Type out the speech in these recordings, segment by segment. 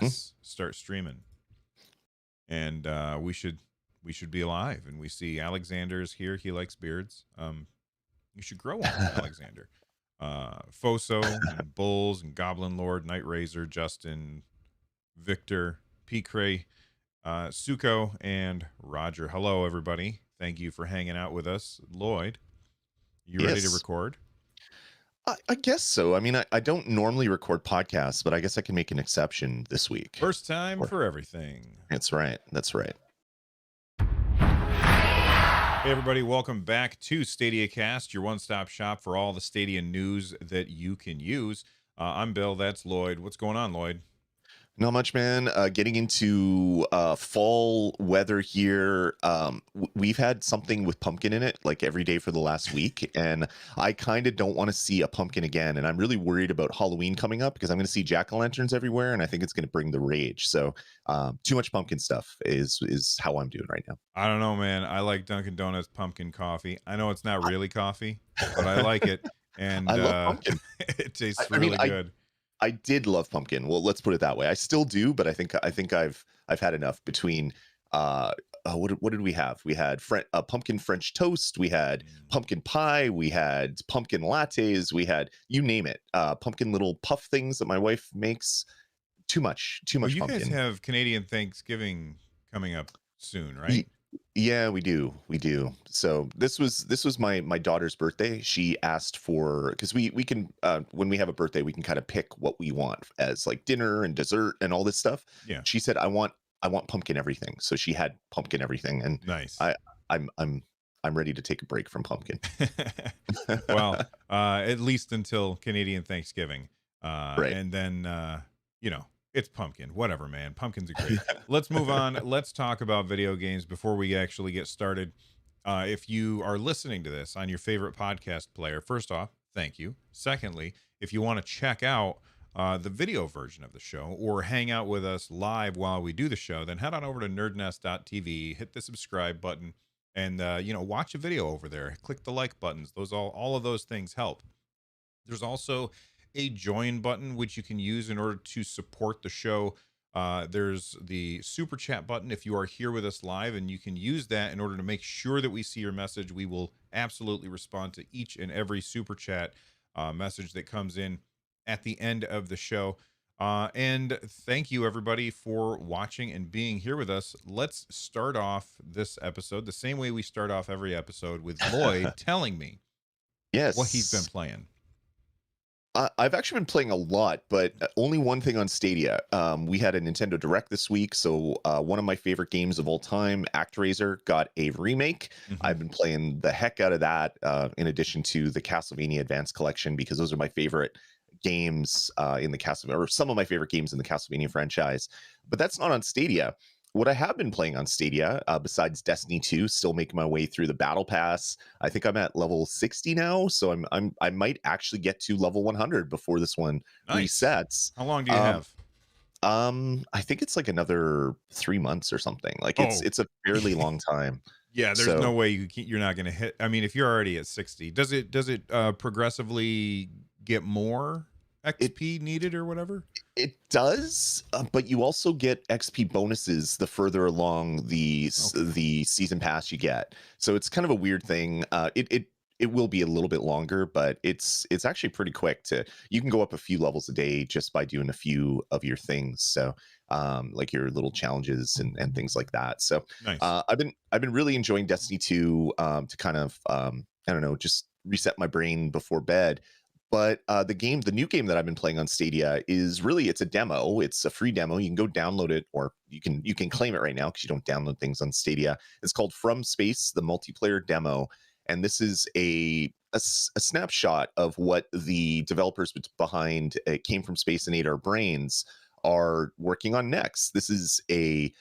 Yes, start streaming, and we should be alive. And we see Alexander's here. He likes beards. You should grow one, Alexander. Foso and Bulls and Goblin Lord, Night Razor, Justin, Victor, P. Cray, Suko, and Roger. Hello, everybody. Thank you for hanging out with us. Lloyd, you ready to Yes. record? I guess so. I mean, I don't normally record podcasts, but I guess I can make an exception this week. First time for everything. That's right. That's right. Hey, everybody. Welcome back to Stadiacast, your one-stop shop for all the Stadia news that you can use. I'm Bill. That's Lloyd. What's going on, Lloyd? Not much, man. Getting into fall weather here. We've had something with pumpkin in it like every day for the last week, and I kind of don't want to see a pumpkin again. And I'm really worried about Halloween coming up because I'm going to see jack-o'-lanterns everywhere, and I think it's going to bring the rage. So too much pumpkin stuff is how I'm doing right now. I don't know, man. I like Dunkin' Donuts pumpkin coffee. I know it's not really coffee, but I like it, and I love pumpkin. it tastes I mean, really good. I did love pumpkin. Well, let's put it that way. I still do, but I think I've had enough between what did we have? We had pumpkin French toast, we had pumpkin pie, we had pumpkin lattes, we had you name it. Pumpkin little puff things that my wife makes. Too much Well, you pumpkin. guys have Canadian Thanksgiving coming up soon, right? Yeah, we do. So this was my daughter's birthday. She asked for, because we can when we have a birthday, we can kind of pick what we want as like dinner and dessert and all this stuff. Yeah. She said, I want pumpkin everything. So she had pumpkin everything, and Nice. I'm ready to take a break from pumpkin. Well, at least until Canadian Thanksgiving. Right. And then it's pumpkin. Whatever, man. Pumpkins are great. Let's move on. Let's talk about video games before we actually get started. If you are listening to this on your favorite podcast player, first off, thank you. Secondly, if you want to check out the video version of the show or hang out with us live while we do the show, then head on over to nerdnest.tv, hit the subscribe button, and watch a video over there. Click the like buttons. All of those things help. There's also a join button which you can use in order to support the show. There's the super chat button if you are here with us live, and you can use that in order to make sure that we see your message. We will absolutely respond to each and every super chat message that comes in at the end of the show. And thank you, everybody, for watching and being here with us. Let's start off this episode the same way we start off every episode, with Lloyd telling me what he's been playing. I've actually been playing a lot, but only one thing on Stadia. We had a Nintendo Direct this week, so one of my favorite games of all time, ActRaiser, got a remake. I've been playing the heck out of that, in addition to the Castlevania Advance Collection, because those are my favorite games in the Castlevania, or some of my favorite games in the Castlevania franchise. But that's not on Stadia. What I have been playing on Stadia, besides Destiny 2, still making my way through the Battle Pass. I think I'm at level 60 now, so I might actually get to level 100 before this one resets. How long do you have? I think it's like another 3 months or something. Like it's a fairly long time. Yeah, there's no way you're not going to hit. I mean, if you're already at 60, does it progressively get more XP needed or whatever? It does, but you also get XP bonuses the further along the season pass you get. So it's kind of a weird thing. It will be a little bit longer, but it's actually pretty quick. You can go up a few levels a day just by doing a few of your things. So like your little challenges and things like that. So nice. I've been really enjoying Destiny 2 to kind of I don't know, just reset my brain before bed. But the new game that I've been playing on Stadia it's a demo. It's a free demo. You can go download it, or you can claim it right now because you don't download things on Stadia. It's called From Space, the multiplayer demo, and this is a snapshot of what the developers behind It Came From Space and Ate Our Brains are working on next. This is a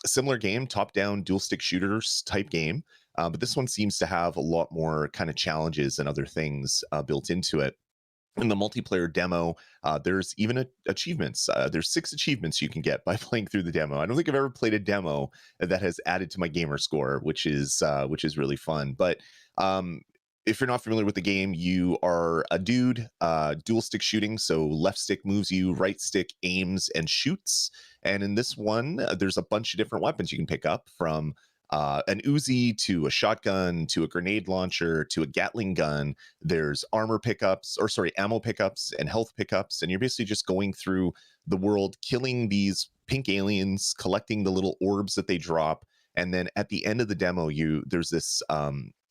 similar game, top-down dual stick shooters type game. But this one seems to have a lot more kind of challenges and other things built into it. In the multiplayer demo, there's even achievements. There's 6 achievements you can get by playing through the demo. I don't think I've ever played a demo that has added to my gamer score, which is really fun. But if you're not familiar with the game, you are a dude, dual stick shooting. So left stick moves you, right stick aims and shoots. And in this one, there's a bunch of different weapons you can pick up, from an Uzi to a shotgun to a grenade launcher to a Gatling gun. There's armor pickups, or sorry, ammo pickups and health pickups. And you're basically just going through the world, killing these pink aliens, collecting the little orbs that they drop. And then at the end of the demo, there's this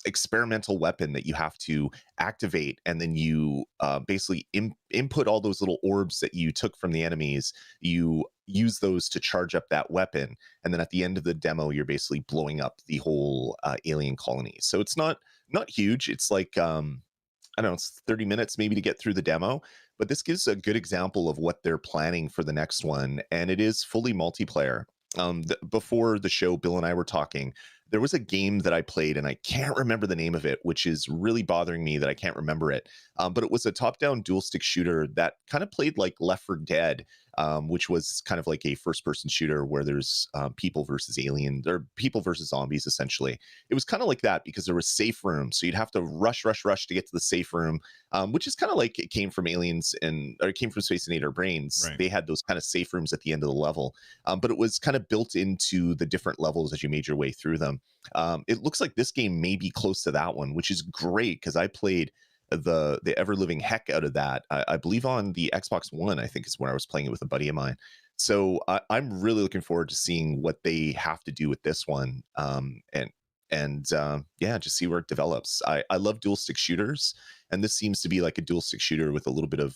experimental weapon that you have to activate, and then you basically input all those little orbs that you took from the enemies. You use those to charge up that weapon, and then at the end of the demo, you're basically blowing up the whole alien colony. So it's not huge. It's like I don't know, it's 30 minutes maybe to get through the demo, but this gives a good example of what they're planning for the next one, and it is fully multiplayer. Before the show, Bill and I were talking. There was a game that I played, and I can't remember the name of it, which is really bothering me that I can't remember it. But it was a top-down dual-stick shooter that kind of played like Left 4 Dead, which was kind of like a first-person shooter where there's people versus aliens, or people versus zombies, essentially. It was kind of like that because there was safe rooms, so you'd have to rush to get to the safe room, which is kind of like it came from Aliens or it came from Space Invaders Brains. Right. They had those kind of safe rooms at the end of the level, but it was kind of built into the different levels as you made your way through them. It looks like this game may be close to that one, which is great because I played the ever living heck out of that. I believe on the Xbox One, I think is where I was playing it with a buddy of mine. So I'm really looking forward to seeing what they have to do with this one, and yeah, just see where it develops. I love dual stick shooters, and this seems to be like a dual stick shooter with a little bit of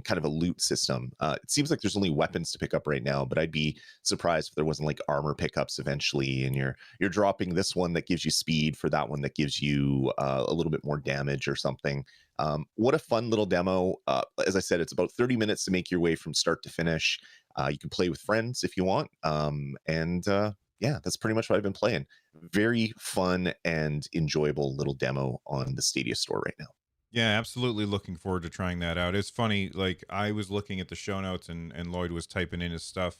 kind of a loot system. It seems like there's only weapons to pick up right now, but I'd be surprised if there wasn't like armor pickups eventually. And you're dropping this one that gives you speed for that one that gives you a little bit more damage or something. What a fun little demo! As I said, it's about 30 minutes to make your way from start to finish. You can play with friends if you want, and yeah, that's pretty much what I've been playing. Very fun and enjoyable little demo on the Stadia store right now. Yeah, absolutely looking forward to trying that out. It's funny, like I was looking at the show notes, and Lloyd was typing in his stuff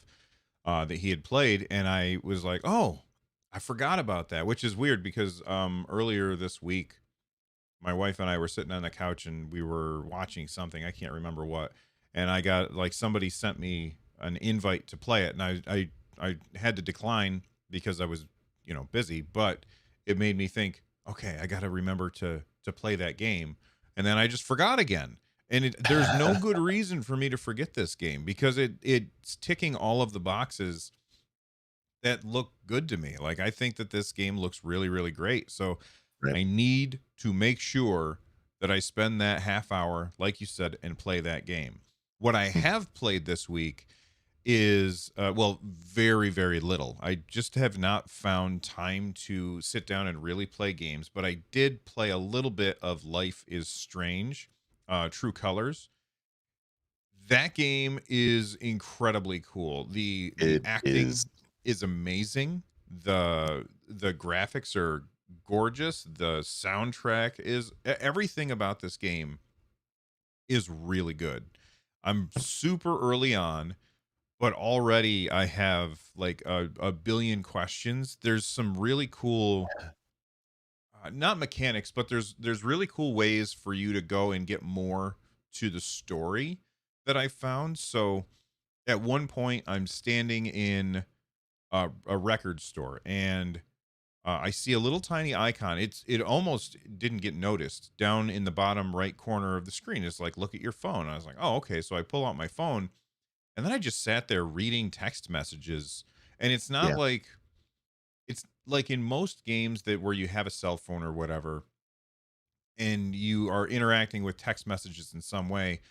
that he had played, and I was like, "Oh, I forgot about that," which is weird because earlier this week my wife and I were sitting on the couch and we were watching something, I can't remember what, and I got like somebody sent me an invite to play it, and I had to decline because I was, busy, but it made me think, okay, I got to remember to play that game, and then I just forgot again. And there's no good reason for me to forget this game because it's ticking all of the boxes that look good to me. Like I think that this game looks really, really great. So Right. I need to make sure that I spend that half hour, like you said, and play that game. What I have played this week is well, very, very little. I just have not found time to sit down and really play games, but I did play a little bit of Life is Strange, True Colors. That game is incredibly cool. The It acting is. is amazing. The graphics are gorgeous. The soundtrack is everything about this game is really good. I'm super early on, but already I have like a billion questions. There's some really cool not mechanics, but there's really cool ways for you to go and get more to the story that I found. So at one point, I'm standing in a record store, and I see a little tiny icon. It almost didn't get noticed down in the bottom right corner of the screen. It's like, look at your phone. I was like, oh, okay. So I pull out my phone, and then I just sat there reading text messages. And Yeah. it's like in most games that where you have a cell phone or whatever, and you are interacting with text messages in some way,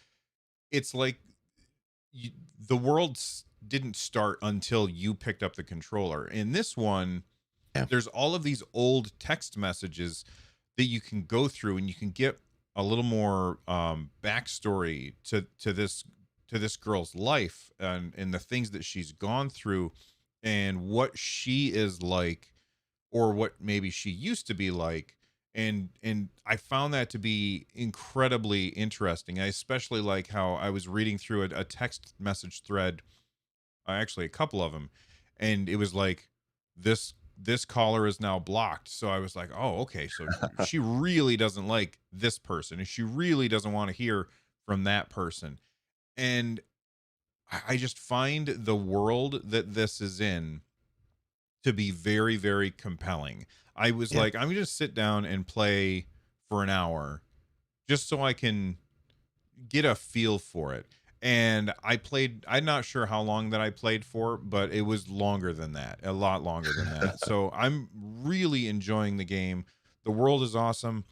it's like you, the world didn't start until you picked up the controller. In this one, Yeah. there's all of these old text messages that you can go through, and you can get a little more backstory to this girl's life, and the things that she's gone through and what she is like, or what maybe she used to be like. And I found that to be incredibly interesting. I especially like how I was reading through a text message thread, actually a couple of them, and it was like this this caller is now blocked. So I was like, oh, okay. So she really doesn't like this person, and she really doesn't want to hear from that person. And I just find the world that this is in to be very, very compelling. I was Yeah. like, I'm gonna sit down and play for an hour just so I can get a feel for it. And I played, I'm not sure how long that I played for, but it was longer than that, a lot longer than that. So I'm really enjoying the game. The world is awesome.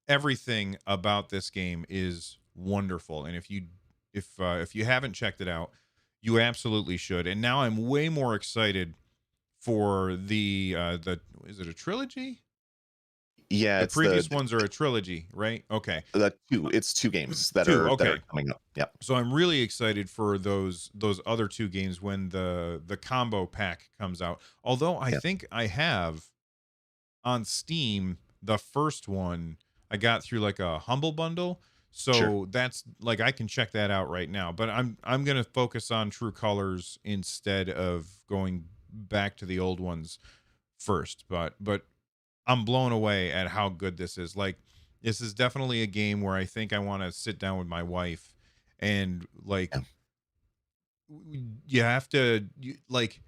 Everything about this game is wonderful. And if you haven't checked it out, you absolutely should. And now I'm way more excited for the is it a trilogy? Yeah, The it's previous ones are a trilogy, right? Okay. the two. It's two games that Two. are Okay. coming up. Yeah, So I'm really excited for those other two games when the combo pack comes out. Although I yeah, think I have on Steam the first one I got through like a humble bundle. sure. So that's like I can check that out right now. But I'm gonna focus on True Colors instead of going back to the old ones first. But I'm blown away at how good this is. Like, this is definitely a game where I think I want to sit down with my wife and like Yeah, you have to like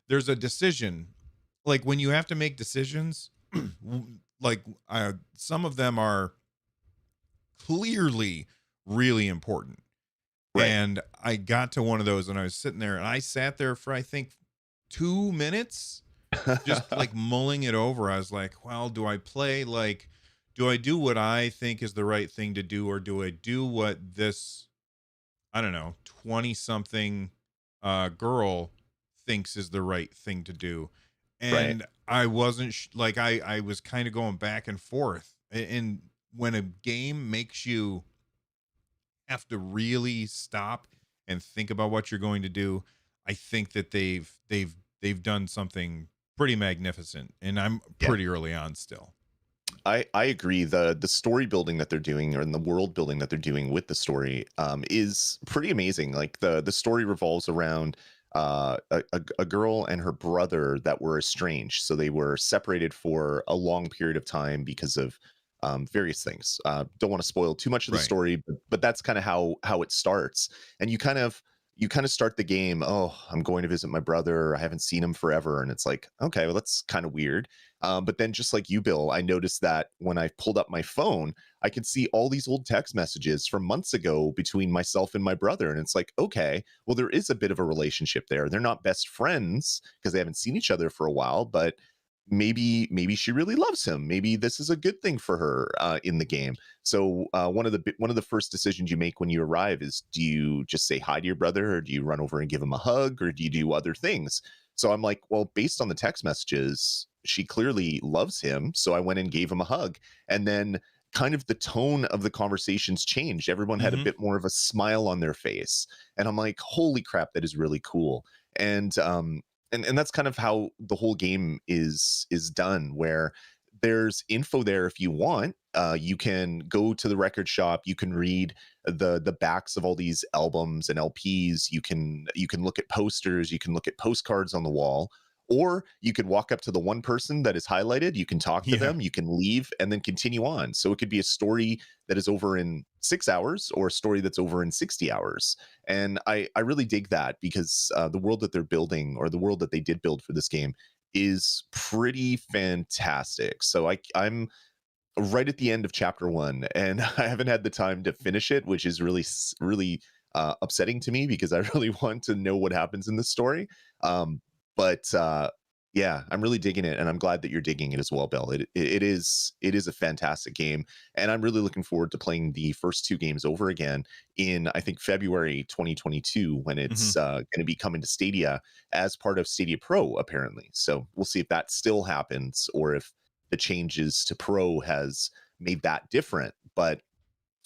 there's a decision, like when you have to make decisions like some of them are clearly really important. right. And I got to one of those and I was sitting there and I sat there for I think 2 minutes just like mulling it over. I was like, well, do I play like, do I do what I think is the right thing to do, or do I do what this, I don't know, 20 something girl thinks is the right thing to do? Right. And I wasn't like, I was kind of going back and forth. And when a game makes you have to really stop and think about what you're going to do, I think that they've done something pretty magnificent, and I'm Yeah. pretty early on still. I agree. The story building that they're doing, or in the world building that they're doing with the story, is pretty amazing. Like the story revolves around a girl and her brother that were estranged. So they were separated for a long period of time because of various things. Don't want to spoil too much of the Right. story, but that's kind of how it starts. And you kind of start the game. Oh, I'm going to visit my brother. I haven't seen him forever, and it's like, okay, well, that's kind of weird. But then, just like you, Bill, I noticed that when I pulled up my phone, I could see all these old text messages from months ago between myself and my brother. And it's like, okay, well, there is a bit of a relationship there. They're not best friends because they haven't seen each other for a while, but maybe she really loves him. Maybe this is a good thing for her in the game. So one of the first decisions you make when you arrive is, do you just say hi to your brother, or do you run over and give him a hug, or do you do other things? So I'm like, well, based on the text messages, she clearly loves him. So I went and gave him a hug. And then kind of the tone of the conversations changed. Everyone had a Hmm. bit more of a smile on their face. And I'm like, holy crap, that is really cool. And and that's kind of how the whole game is done, where there's info there if you want. You can go to the record shop, you can read the backs of all these albums and LPs, you can look at posters, you can look at postcards on the wall, or you could walk up to the one person that is highlighted, you can talk to Yeah. them, you can leave and then continue on. So it could be a story that is over in 6 hours, or a story that's over in 60 hours. And I really dig that, because the world that they're building, or the world that they did build for this game, is pretty fantastic. So I'm right at the end of chapter one, and I haven't had the time to finish it, which is really upsetting to me, because I really want to know what happens in this story. But yeah, I'm really digging it, and I'm glad that you're digging it as well, Bill. It is a fantastic game, and I'm really looking forward to playing the first two games over again in, I think, February 2022, when Hmm. it's going to be coming to Stadia as part of Stadia Pro, apparently. So we'll see if that still happens, or if the changes to Pro has made that different. But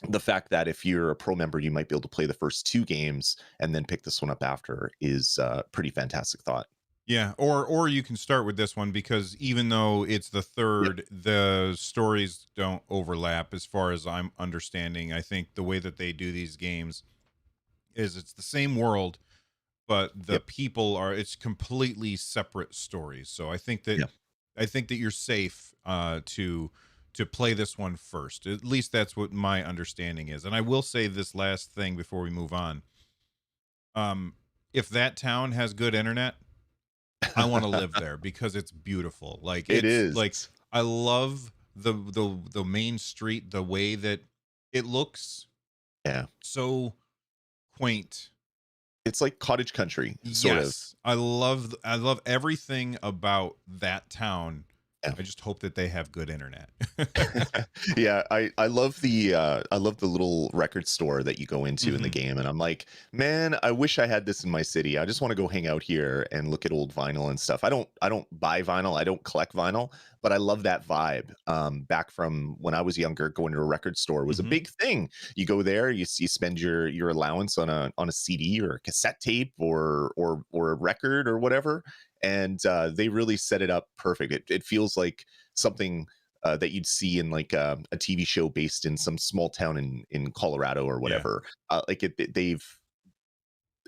the fact that if you're a Pro member, you might be able to play the first two games and then pick this one up after is pretty fantastic thought. Yeah, or you can start with this one, because even though it's the Yep. third, the stories don't overlap as far as I'm understanding. I think the way that they do these games is it's the same world, but the Yep. people are, it's completely separate stories. So I think that you're safe to play this one first. At least that's what my understanding is. And I will say this last thing before we move on. Um, if that town has good internet, I want to live there because it's beautiful. Like It it's is. like I love the main street, the way that it looks Yeah. so quaint. It's like cottage country, sort of. Yes, I love everything about that town. Yeah. I just hope that they have good internet. Yeah, I love the little record store that you go into in the Mhm. game, and I'm like, man, I wish I had this in my city. I just want to go hang out here and look at old vinyl and stuff. I don't buy vinyl, I don't collect vinyl, but I love that vibe. Back from when I was younger, going to a record store was a Mhm. big thing. You go there, you spend your allowance on a CD or a cassette tape or a record or whatever, and they really set it up perfect. It feels like something that you'd see in like a TV show based in some small town in Colorado or Yeah. whatever.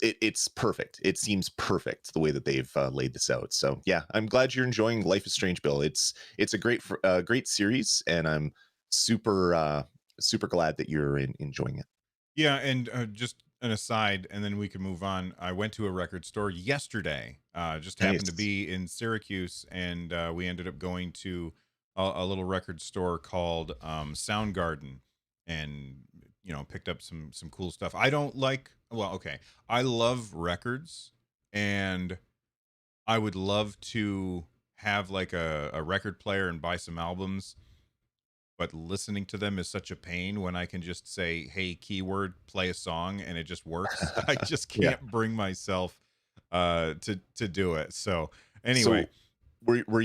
It's perfect. It seems perfect the way that they've laid this out. So yeah, I'm glad you're enjoying Life is Strange, Bill. It's a great series, and I'm super super glad that you're enjoying it. Yeah, and just an aside, and then we can move on. I went to a record store yesterday. Just happened to Nice. be in Syracuse, and we ended up going to a little record store called Soundgarden, and picked up some cool stuff. I don't like. Well, okay, I love records, and I would love to have like a record player and buy some albums, but listening to them is such a pain when I can just say, "Hey, keyword, play a song," and it just works. I just Yeah. can't bring myself to do it. So anyway, So were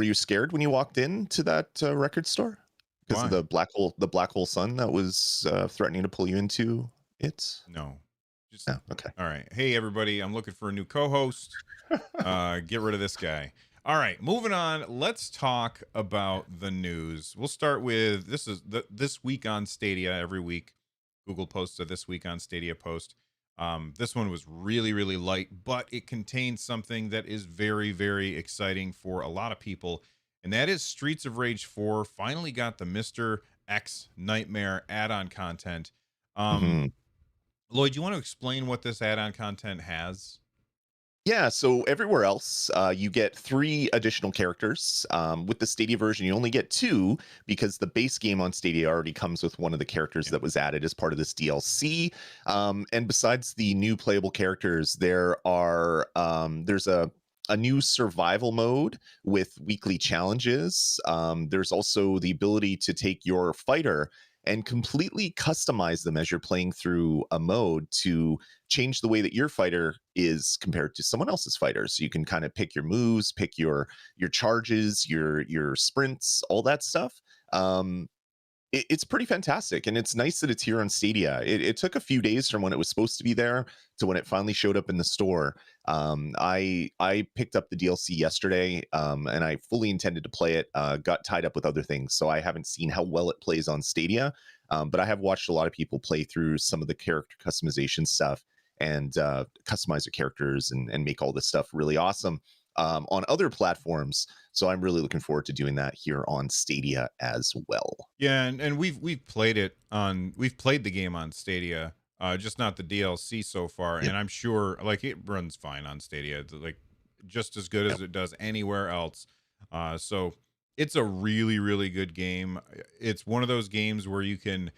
you scared when you walked into that record store because of why? the black hole sun that was threatening to pull you into it? No. Just No. Okay. all right. Hey everybody, I'm looking for a new co-host. Get rid of this guy. All right, moving on. Let's talk about the news. We'll start with this week on Stadia. Every week, Google posts a this week on Stadia post. This one was really, really light, but it contains something that is very, very exciting for a lot of people, and that is Streets of Rage 4 finally got the Mr. X Nightmare add-on content. Um, Mhm. Lloyd, you want to explain what this add-on content has? Yeah, so everywhere else, you get 3 additional characters. With the Stadia version, you only get 2 because the base game on Stadia already comes with one of the characters Yeah. that was added as part of this DLC. And besides the new playable characters, there's a new survival mode with weekly challenges. There's also the ability to take your fighter and completely customize them as you're playing through a mode to change the way that your fighter is compared to someone else's fighter. So you can kind of pick your moves, pick your charges, your sprints, all that stuff. It's pretty fantastic, and it's nice that it's here on Stadia. It took a few days from when it was supposed to be there to when it finally showed up in the store. I picked up the DLC yesterday, and I fully intended to play it. Got tied up with other things, so I haven't seen how well it plays on Stadia. But I have watched a lot of people play through some of the character customization stuff and customize their characters and make all this stuff really awesome on other platforms. So I'm really looking forward to doing that here on Stadia as well. Yeah, and we've played the game on Stadia, just not the DLC so far, Yep. and I'm sure like it runs fine on Stadia, like just as good Yep. as it does anywhere else. So it's a really, really good game. It's one of those games where you can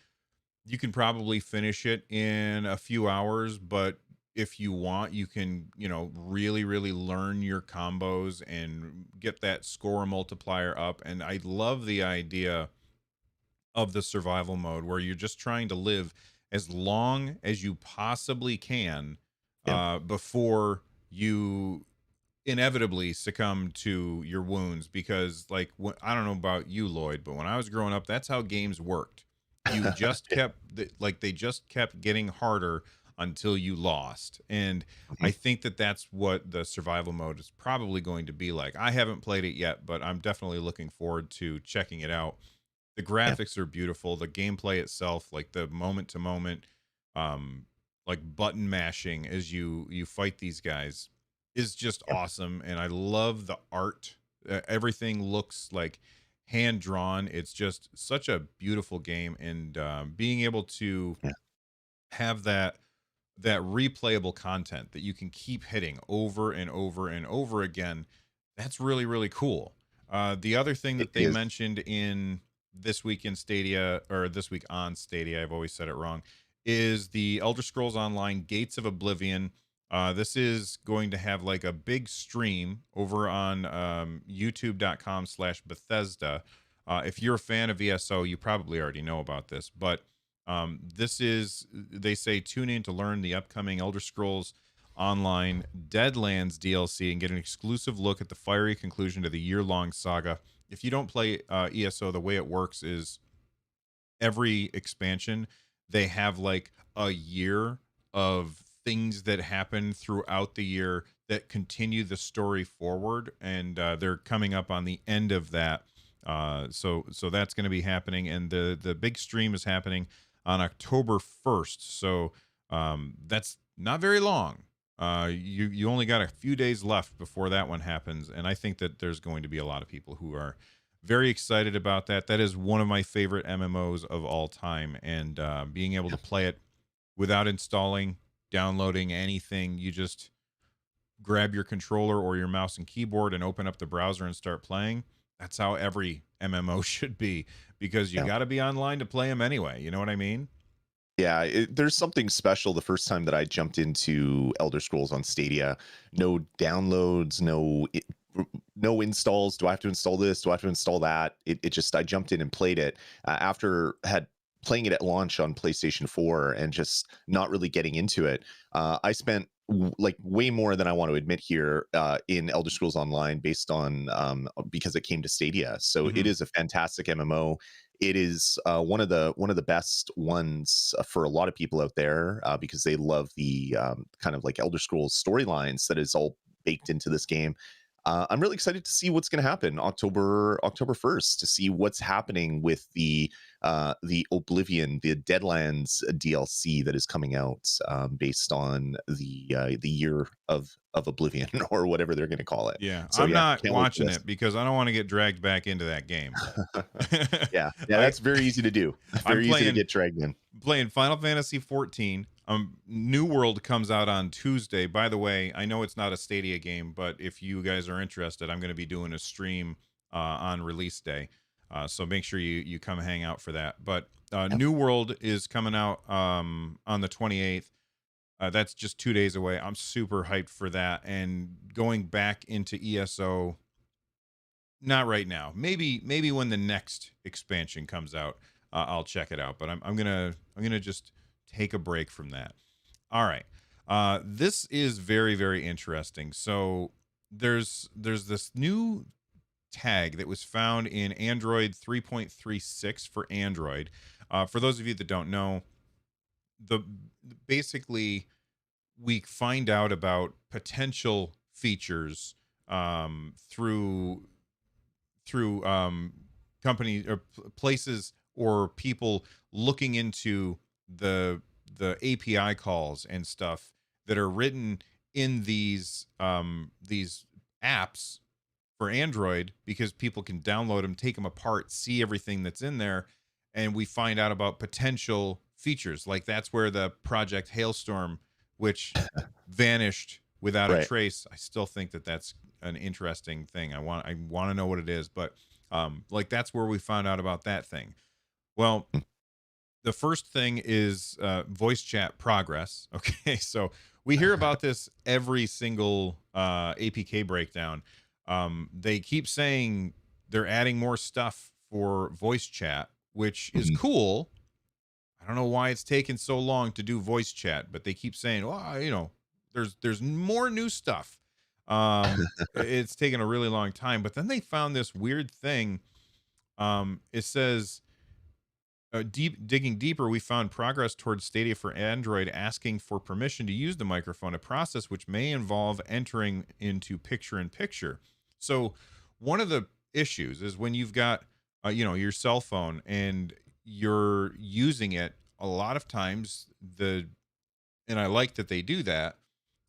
probably finish it in a few hours, but if you want, you can, really, really learn your combos and get that score multiplier up. And I love the idea of the survival mode where you're just trying to live as long as you possibly can Yep. before you inevitably succumb to your wounds, because like I don't know about you, Lloyd, but when I was growing up, that's how games worked. You just Yeah. like they just kept getting harder until you lost. And I Mhm. think that that's what the survival mode is probably going to be like. I haven't played it yet, but I'm definitely looking forward to checking it out. The Yeah. graphics are beautiful. The gameplay itself, like the moment to moment, um, like button mashing as you fight these guys is just Yep. awesome, and I love the art. Everything looks like hand drawn. It's just such a beautiful game, and being able to Yeah. have that replayable content that you can keep hitting over and over and over again, that's really really cool. The other thing It that they is. mentioned in this week in Stadia, or this week on Stadia, I've always said it wrong, is the Elder Scrolls Online Gates of Oblivion. This is going to have like a big stream over on youtube.com/Bethesda. If you're a fan of ESO, you probably already know about this, but this is, they say, tune in to learn the upcoming Elder Scrolls Online Deadlands DLC and get an exclusive look at the fiery conclusion to the year-long saga. If you don't play ESO, the way it works is every expansion, they have like a year of things that happen throughout the year that continue the story forward, and they're coming up on the end of that. So that's going to be happening, and the big stream is happening on October 1st. So that's not very long. You only got a few days left before that one happens, and I think that there's going to be a lot of people who are very excited about that. That is one of my favorite MMOs of all time, and being able to play it without installing, downloading anything, you just grab your controller or your mouse and keyboard and open up the browser and start playing. That's how every MMO should be, because you Yeah. got to be online to play them anyway. You know what I mean? Yeah, there's something special the first time that I jumped into Elder Scrolls on Stadia. No downloads, no installs. Do I have to install this? Do I have to install that? It just, I jumped in and played it after had playing it at launch on PlayStation 4 and just not really getting into it. I spent like way more than I want to admit here in Elder Scrolls Online based on because it came to Stadia. So it Hmm. is a fantastic MMO. It is one of the best ones for a lot of people out there because they love the kind of like Elder Scrolls storylines that is all baked into this game. I'm really excited to see what's going to happen October 1st, to see what's happening with the Oblivion, the Deadlands DLC that is coming out based on the year of Oblivion or whatever they're going to call it. Yeah, So I'm yeah, not can't wait for watching this. it because I don't want to get dragged back into that game. Yeah, yeah, I that's very easy to do. I'm Very easy to playing get dragged in. Final Fantasy 14. New World comes out on Tuesday. By the way, I know it's not a Stadia game, but if you guys are interested, I'm going to be doing a stream on release day. So make sure you come hang out for that. But Yep. New World is coming out on the 28th. That's just 2 days away. I'm super hyped for that. And going back into ESO, not right now. Maybe when the next expansion comes out, I'll check it out. But I'm gonna just take a break from that. All right. This is very very interesting. So there's this new tag that was found in Android 3.36 for Android. For those of you that don't know, the basically we find out about potential features through companies or places or people looking into the API calls and stuff that are written in these apps for Android, because people can download them, take them apart, see everything that's in there, and we find out about potential features. Like that's where the Project Hailstorm, which vanished without a Right. trace. I still think that that's an interesting thing. I want to know what it is, but like that's where we found out about that thing. Well, the first thing is voice chat progress. Okay, so we hear about this every single APK breakdown. They keep saying they're adding more stuff for voice chat, which is Mhm. cool. I don't know why it's taken so long to do voice chat, but they keep saying, "Well, there's more new stuff." It's taken a really long time, but then they found this weird thing. It says, digging deeper, we found progress towards Stadia for Android asking for permission to use the microphone, a process which may involve entering into picture-in-picture. So, one of the issues is when you've got, your cell phone and you're using it. A lot of times, the and I like that they do that.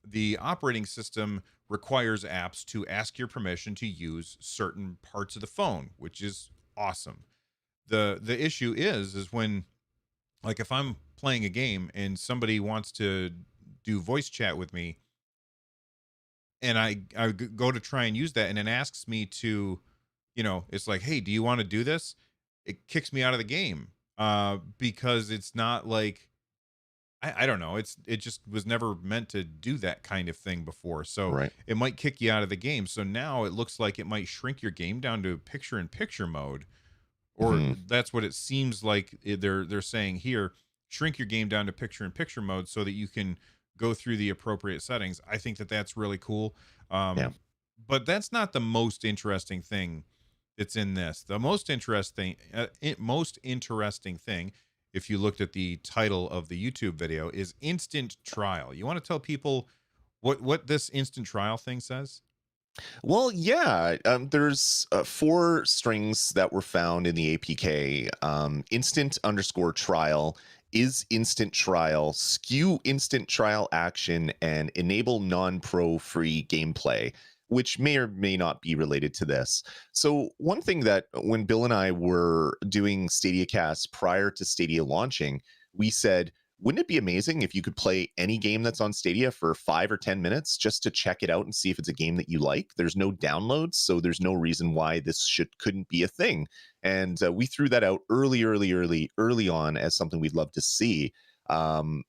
The operating system requires apps to ask your permission to use certain parts of the phone, which is awesome. The issue is when, like, if I'm playing a game and somebody wants to do voice chat with me, and go to try and use that, and it asks me to, it's like, hey, do you want to do this? It kicks me out of the game, because it's not like, I don't know. It just was never meant to do that kind of thing before. So Right. it might kick you out of the game. So now it looks like it might shrink your game down to picture in picture mode, or Mhm. that's what it seems like they're saying here. Shrink your game down to picture in picture mode so that you can go through the appropriate settings. I think that that's really cool. Yeah. But that's not the most interesting thing that's in this. The most interesting thing, if you looked at the title of the YouTube video, is instant trial. You want to tell people what this instant trial thing says? Well, yeah. There's four strings that were found in the APK. Instant underscore trial is instant trial, skew instant trial action, and enable non-pro free gameplay, which may or may not be related to this. So one thing that when Bill and I were doing Stadiacast prior to Stadia launching, we said, wouldn't it be amazing if you could play any game that's on Stadia for 5 or 10 minutes just to check it out and see if it's a game that you like? There's no downloads, so there's no reason why this couldn't be a thing. And we threw that out early on as something we'd love to see.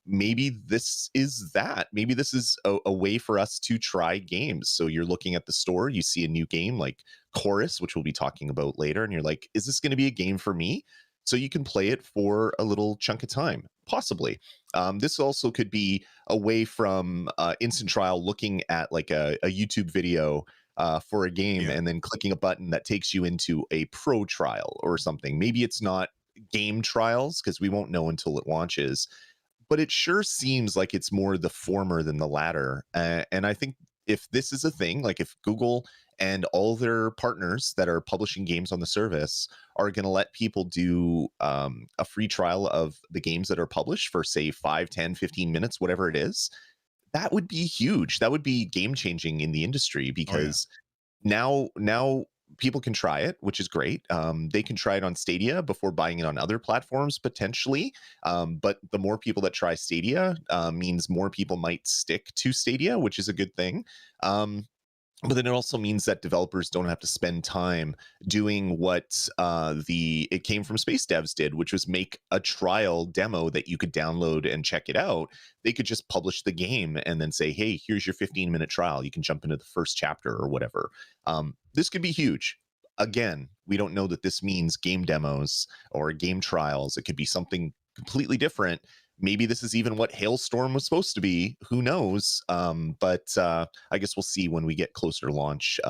Maybe this is that. Maybe this is a way for us to try games. So you're looking at the store, you see a new game like Chorus, which we'll be talking about later, and you're like, is this going to be a game for me? So you can play it for a little chunk of time, possibly. This also could be away from instant trial, looking at like a YouTube video for a game Yeah. and then clicking a button that takes you into a pro trial or something. Maybe it's not game trials because we won't know until it launches, but it sure seems like it's more the former than the latter. And I think if this is a thing, like if Google and all their partners that are publishing games on the service are going to let people do a free trial of the games that are published for, say, 5, 10, 15 minutes, whatever it is, that would be huge. That would be game changing in the industry Oh yeah. because now people can try it, which is great. They can try it on Stadia before buying it on other platforms potentially. But the more people that try Stadia means more people might stick to Stadia, which is a good thing. But then it also means that developers don't have to spend time doing what the It Came From Space devs did, which was make a trial demo that you could download and check it out. They could just publish the game and then say, hey, here's your 15-minute trial. You can jump into the first chapter or whatever. This could be huge. Again, we don't know that this means game demos or game trials. It could be something completely different. Maybe this is even what Hailstorm was supposed to be. Who knows? But I guess we'll see when we get closer to launch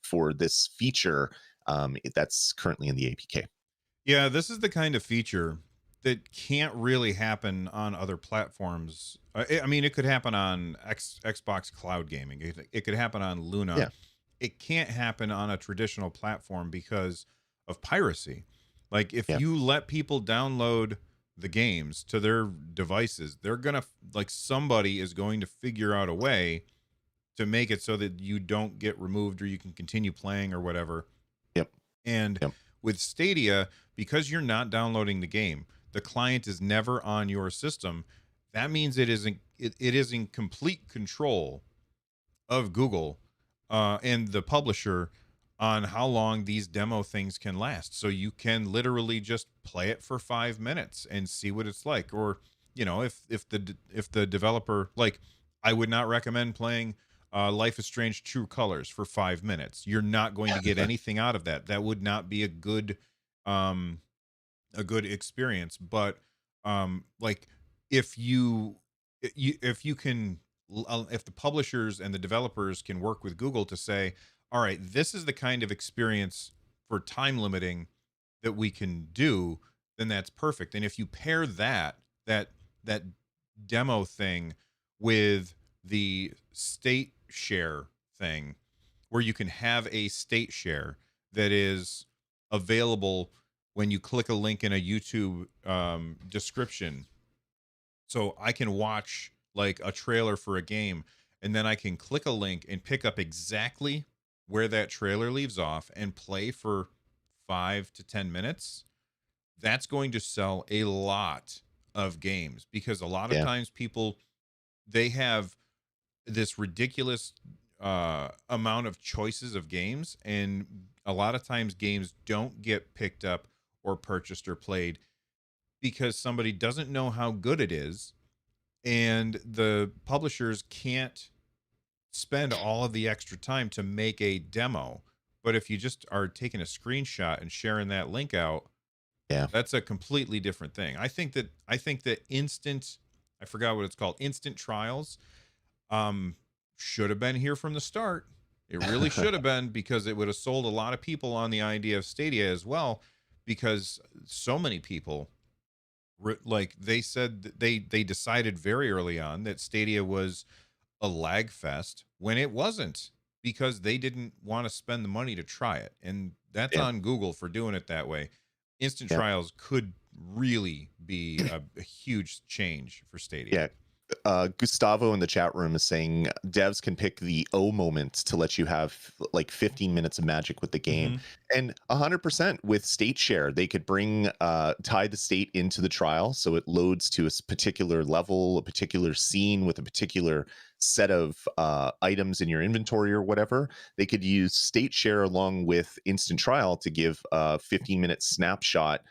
for this feature that's currently in the APK. Yeah, this is the kind of feature that can't really happen on other platforms. I mean, it could happen on Xbox Cloud Gaming. It could happen on Luna. Yeah, It can't happen on a traditional platform because of piracy. Like, if yeah, you let people download the games to their devices, they're gonna, like, somebody is going to figure out a way to make it so that you don't get removed or you can continue playing or whatever. yep, And yep. with Stadia, because you're not downloading the game, the client is never on your system. That means it is in complete control of Google and the publisher on how long these demo things can last. So you can literally just play it for 5 minutes and see what it's like. Or, if the developer, like, I would not recommend playing Life is Strange True Colors for 5 minutes. You're not going to get anything out of that. That would not be um a good experience. But like, if if you can, if the publishers and the developers can work with Google to say, all right, this is the kind of experience for time limiting that we can do, then that's perfect. And if you pair that demo thing with the state share thing, where you can have a state share that is available when you click a link in a YouTube description. So I can watch like a trailer for a game, and then I can click a link and pick up exactly where that trailer leaves off and play for 5 to 10 minutes, that's going to sell a lot of games, because a lot of Yeah. times people, they have this ridiculous amount of choices of games, and a lot of times games don't get picked up or purchased or played because somebody doesn't know how good it is, and the publishers can't spend all of the extra time to make a demo. But if you just are taking a screenshot and sharing that link out, Yeah. that's a completely different thing. I think that instant, I forgot what it's called, instant trials, um should have been here from the start. It really should have been, because it would have sold a lot of people on the idea of Stadia as well, because so many people, like they said, that they decided very early on that Stadia was a lag fest when it wasn't, because they didn't want to spend the money to try it. And that's Yeah. on Google for doing it that way. Instant Yeah. trials could really be a huge change for Stadia. Yeah. Gustavo in the chat room is saying devs can pick the O moment to let you have like 15 minutes of magic with the game, Hmm. and 100% with state share. They could bring tie the state into the trial, so it loads to a particular level, a particular scene with a particular set of items in your inventory or whatever. They could use state share along with instant trial to give a 15-minute snapshot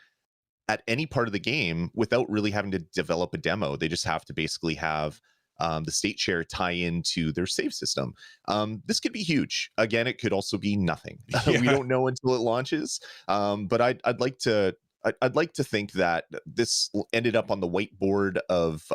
at any part of the game without really having to develop a demo. They just have to basically have the state share tie into their save system. This could be huge. Again, it could also be nothing. We Yeah. don't know until it launches. But I'd like to. I'd like to think that this ended up on the whiteboard of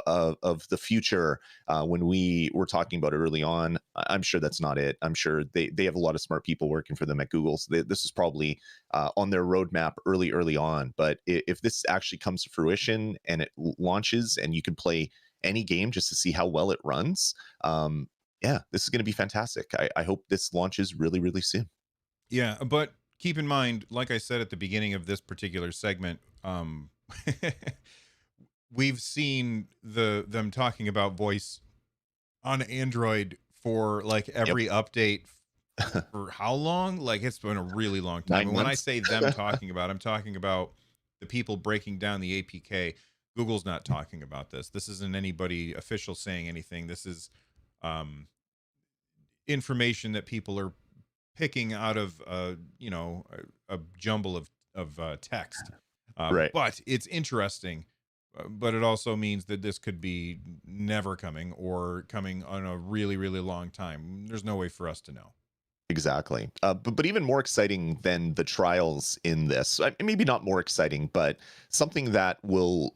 the future when we were talking about it early on. I'm sure that's not it. I'm sure they have a lot of smart people working for them at Google. So this is probably on their roadmap early on. But if this actually comes to fruition and it launches and you can play any game just to see how well it runs, yeah, this is going to be fantastic. I hope this launches really soon. Yeah, but keep in mind, like I said at the beginning of this particular segment, we've seen them talking about voice on Android for like Yep. every update for how long? Like it's been a really long time. Nine And when I months. say them talking about, I'm talking about the people breaking down the APK. Google's not talking about this. This isn't anybody official saying anything. This is um, information that people are picking out of a jumble of text. Right. But it's interesting. But it also means that this could be never coming, or coming on a really long time. There's no way for us to know. Exactly. But even more exciting than the trials in this, maybe not more exciting, but something that will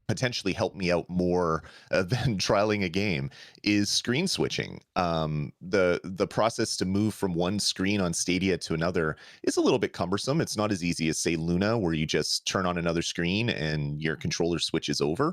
potentially help me out more than trialing a game is screen switching. The process to move from one screen on Stadia to another is a little bit cumbersome. It's not as easy as say Luna, where you just turn on another screen and your controller switches over.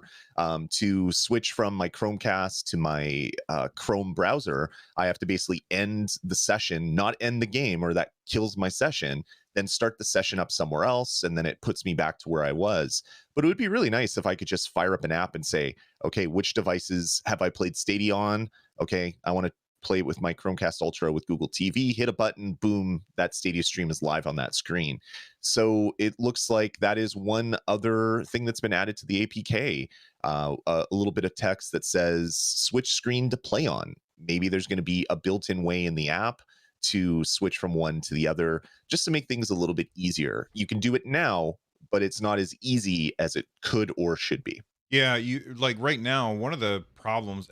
To switch from my Chromecast to my Chrome browser, I have to basically end the session, not end the game, or that kills my session, then start the session up somewhere else, and then it puts me back to where I was. But it would be really nice if I could just fire up an app and say, okay, which devices have I played Stadia on? Okay, I want to play it with my Chromecast Ultra with Google TV, hit a button, boom, that Stadia stream is live on that screen. So it looks like that is one other thing that's been added to the APK. A little bit of text that says switch screen to play on. Maybe there's going to be a built-in way in the app to switch from one to the other, just to make things a little bit easier. You can do it now, but it's not as easy as it could or should be. Yeah, you like right now. One of the problems.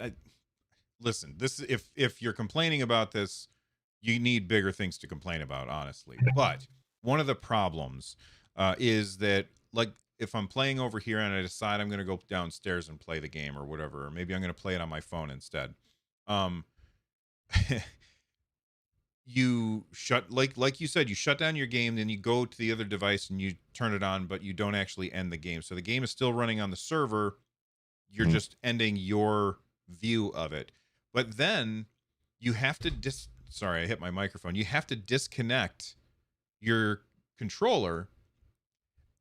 Listen, this is if you're complaining about this, you need bigger things to complain about, honestly. But one of the problems is that, like, if I'm playing over here and I decide I'm going to go downstairs and play the game or whatever, or maybe I'm going to play it on my phone instead. Um, you shut, like you said, you shut down your game, then you go to the other device and you turn it on, but you don't actually end the game. So the game is still running on the server. You're Mhm. just ending your view of it. But then you have to sorry, I hit my microphone. You have to disconnect your controller,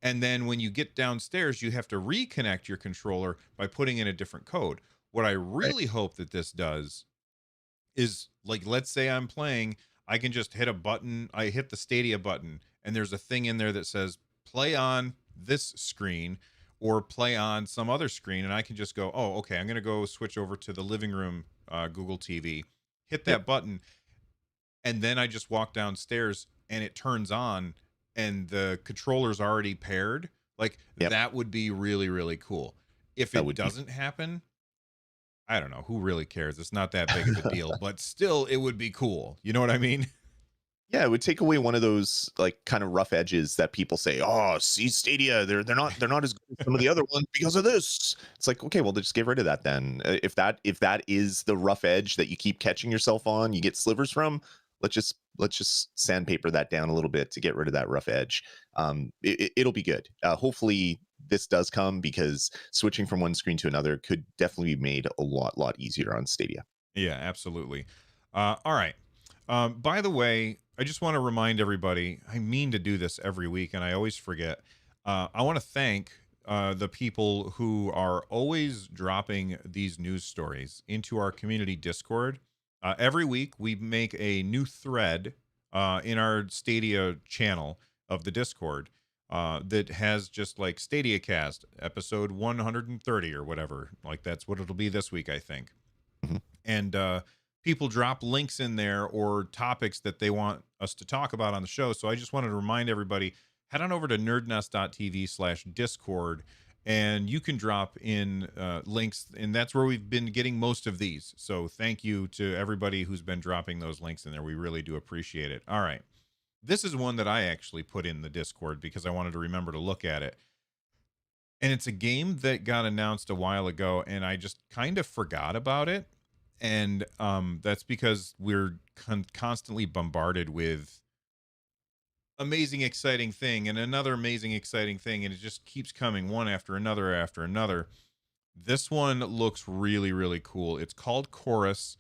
and then when you get downstairs, you have to reconnect your controller by putting in a different code. What I Right. really hope that this does is, like, let's say I'm playing, I can just hit a button, I hit the Stadia button, and there's a thing in there that says play on this screen or play on some other screen, and I can just go, oh, okay, I'm gonna go switch over to the living room Google TV, hit Yep. that button, and then I just walk downstairs and it turns on and the controller's already paired. Like, Yep. that would be really, really cool. If That it would be. doesn't happen, I don't know. Who really cares? It's not that big of a deal, but still, it would be cool. You know what I mean? Yeah, it would take away one of those like kind of rough edges that people say, "Oh, see Stadia, they're not as good as some of the other ones because of this." It's like, okay, well, just get rid of that then. If that is the rough edge that you keep catching yourself on, you get slivers from. Let's just sandpaper that down a little bit to get rid of that rough edge. It'll be good. Hopefully, this does come because switching from one screen to another could definitely be made a lot easier on Stadia. Yeah, absolutely. All right. By the way, I just want to remind everybody, I mean to do this every week and I always forget. I want to thank the people who are always dropping these news stories into our community Discord. Every week, we make a new thread in our Stadia channel of the Discord that has just like Stadiacast episode 130 or whatever. Like, that's what it'll be this week, I think. Mhm. And people drop links in there or topics that they want us to talk about on the show. So I just wanted to remind everybody, head on over to nerdnest.tv/discord and you can drop in links, and that's where we've been getting most of these. So thank you to everybody who's been dropping those links in there. We really do appreciate it. All right, this is one that I actually put in the Discord because I wanted to remember to look at it, and it's a game that got announced a while ago and I just kind of forgot about it. And that's because we're constantly bombarded with amazing exciting thing and another amazing exciting thing, and it just keeps coming one after another. This one looks really, really cool. It's called Chorus.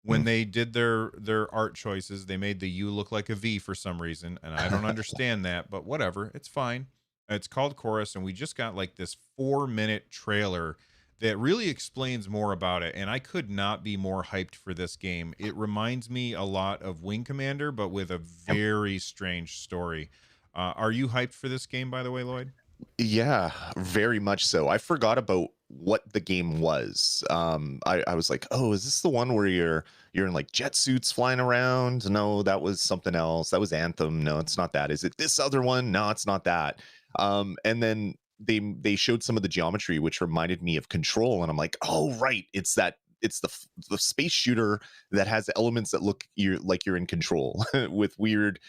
When Mm. they did their art choices, they made the U look like a V for some reason, and I don't understand that, but whatever, it's fine. It's called Chorus, and we just got like this 4-minute trailer that really explains more about it, and I could not be more hyped for this game. It reminds me a lot of Wing Commander, but with a Yep. very strange story. Are you hyped for this game, by the way, Lloyd? Yeah, very much so. I forgot about what the game was. I was like, oh, is this the one where you're in like jet suits flying around? No, that was something else. That was Anthem. No, it's not that. Is it this other one? No, it's not that. And then they showed some of the geometry, which reminded me of Control, and I'm like, oh, right, it's that. It's the space shooter that has elements that look you're in Control with weird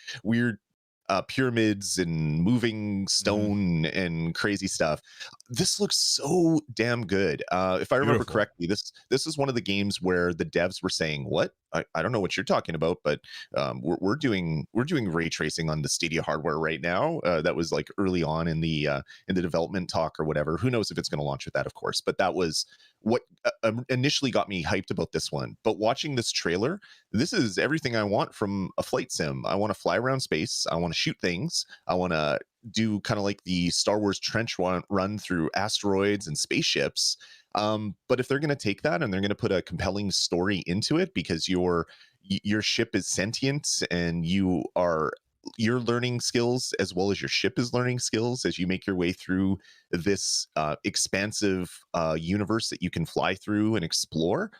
pyramids and moving Hmm. stone and crazy stuff. This looks so damn good. If I remember Beautiful. correctly, this is one of the games where the devs were saying, "What? I don't know what you're talking about, but we're doing ray tracing on the Stadia hardware right now." That was like early on in the development talk or whatever. Who knows if it's going to launch with that, of course. But that was what initially got me hyped about this one. But watching this trailer, this is everything I want from a flight sim. I want to fly around space. I want to shoot things. I want to do kind of like the Star Wars trench run through asteroids and spaceships. But if they're going to take that and they're going to put a compelling story into it because your ship is sentient and you're learning skills as well as your ship is learning skills as you make your way through this expansive universe that you can fly through and explore.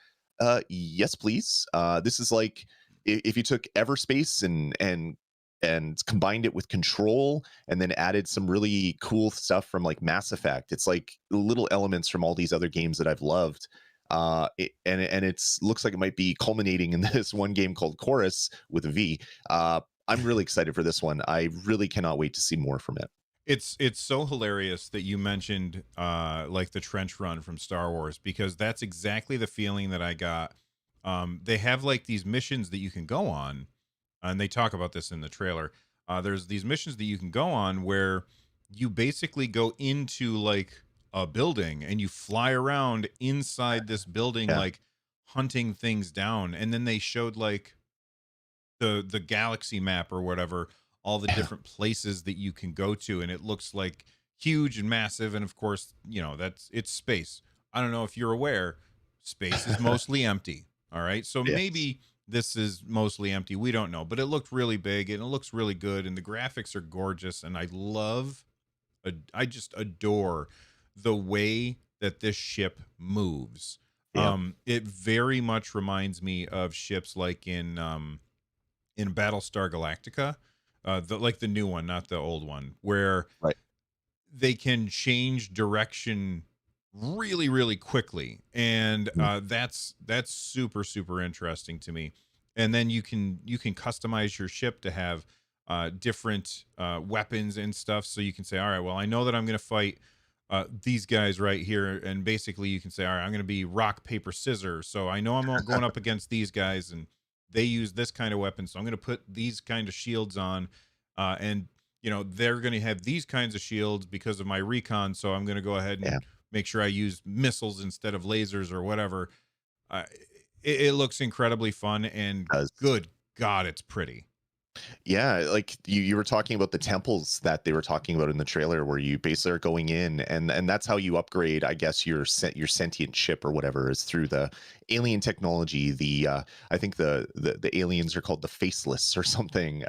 Yes, please. This is like if you took Everspace and combined it with Control and then added some really cool stuff from like Mass Effect. It's like little elements from all these other games that I've loved. And it's looks like it might be culminating in this one game called Chorus with a V. I'm really excited for this one. I really cannot wait to see more from it. It's so hilarious that you mentioned like the trench run from Star Wars, because that's exactly the feeling that I got. They have like these missions that you can go on, and they talk about this in the trailer. There's these missions that you can go on where you basically go into like a building and you fly around inside this building, Yeah. like hunting things down. And then they showed like the galaxy map or whatever, all the different places that you can go to, and it looks like huge and massive. And of course, you know, that's it's space. I don't know if you're aware, space is mostly empty. All right. So Yes. maybe this is mostly empty. We don't know, but it looked really big and it looks really good. And the graphics are gorgeous. And I just adore the way that this ship moves. Yeah. It very much reminds me of ships like in Battlestar Galactica, like the new one, not the old one, where Right. they can change direction really really quickly, and Mm. that's super super interesting to me. And then you can customize your ship to have different weapons and stuff, so you can say, all right, well, I know that I'm going to fight these guys right here, and basically you can say, all right, I'm going to be rock paper scissors, so I know I'm going up against these guys and they use this kind of weapon, so I'm going to put these kind of shields on, and they're going to have these kinds of shields because of my recon, so I'm going to go ahead and Yeah. make sure I use missiles instead of lasers or whatever. uh, it looks incredibly fun, and Does. good god, it's pretty. Yeah, like you were talking about the temples that they were talking about in the trailer, where you basically are going in, and that's how you upgrade, I guess, your sentient ship or whatever, is through the alien technology. I think the aliens are called the faceless or something.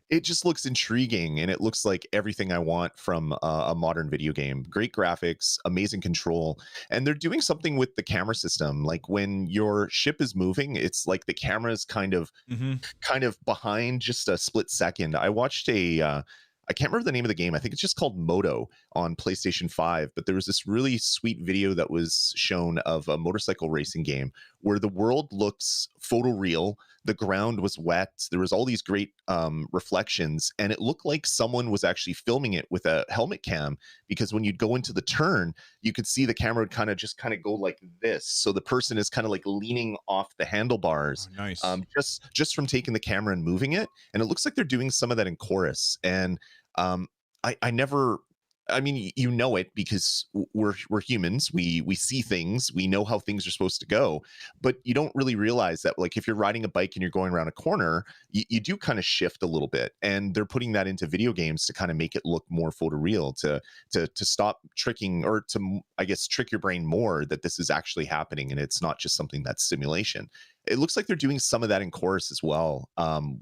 It just looks intriguing, and it looks like everything I want from a modern video game. Great graphics, amazing control, and they're doing something with the camera system. Like when your ship is moving, it's like the camera is Hmm. kind of behind just a split second. I watched I can't remember the name of the game. I think it's just called Moto on PlayStation 5, but there was this really sweet video that was shown of a motorcycle racing game where the world looks photoreal. The ground was wet. There was all these great reflections, and it looked like someone was actually filming it with a helmet cam, because when you'd go into the turn, you could see the camera would kind of go like this. So the person is kind of like leaning off the Oh, handlebars, nice. just from taking the camera and moving it. And it looks like they're doing some of that in chorus. And um, I never. I mean, you know it because we're humans. We see things. We know how things are supposed to go, but you don't really realize that, like, if you're riding a bike and you're going around a corner, you do kind of shift a little bit. And they're putting that into video games to kind of make it look more photoreal, to stop tricking, or to, I guess, trick your brain more that this is actually happening and it's not just something that's simulation. It looks like they're doing some of that in chorus as well,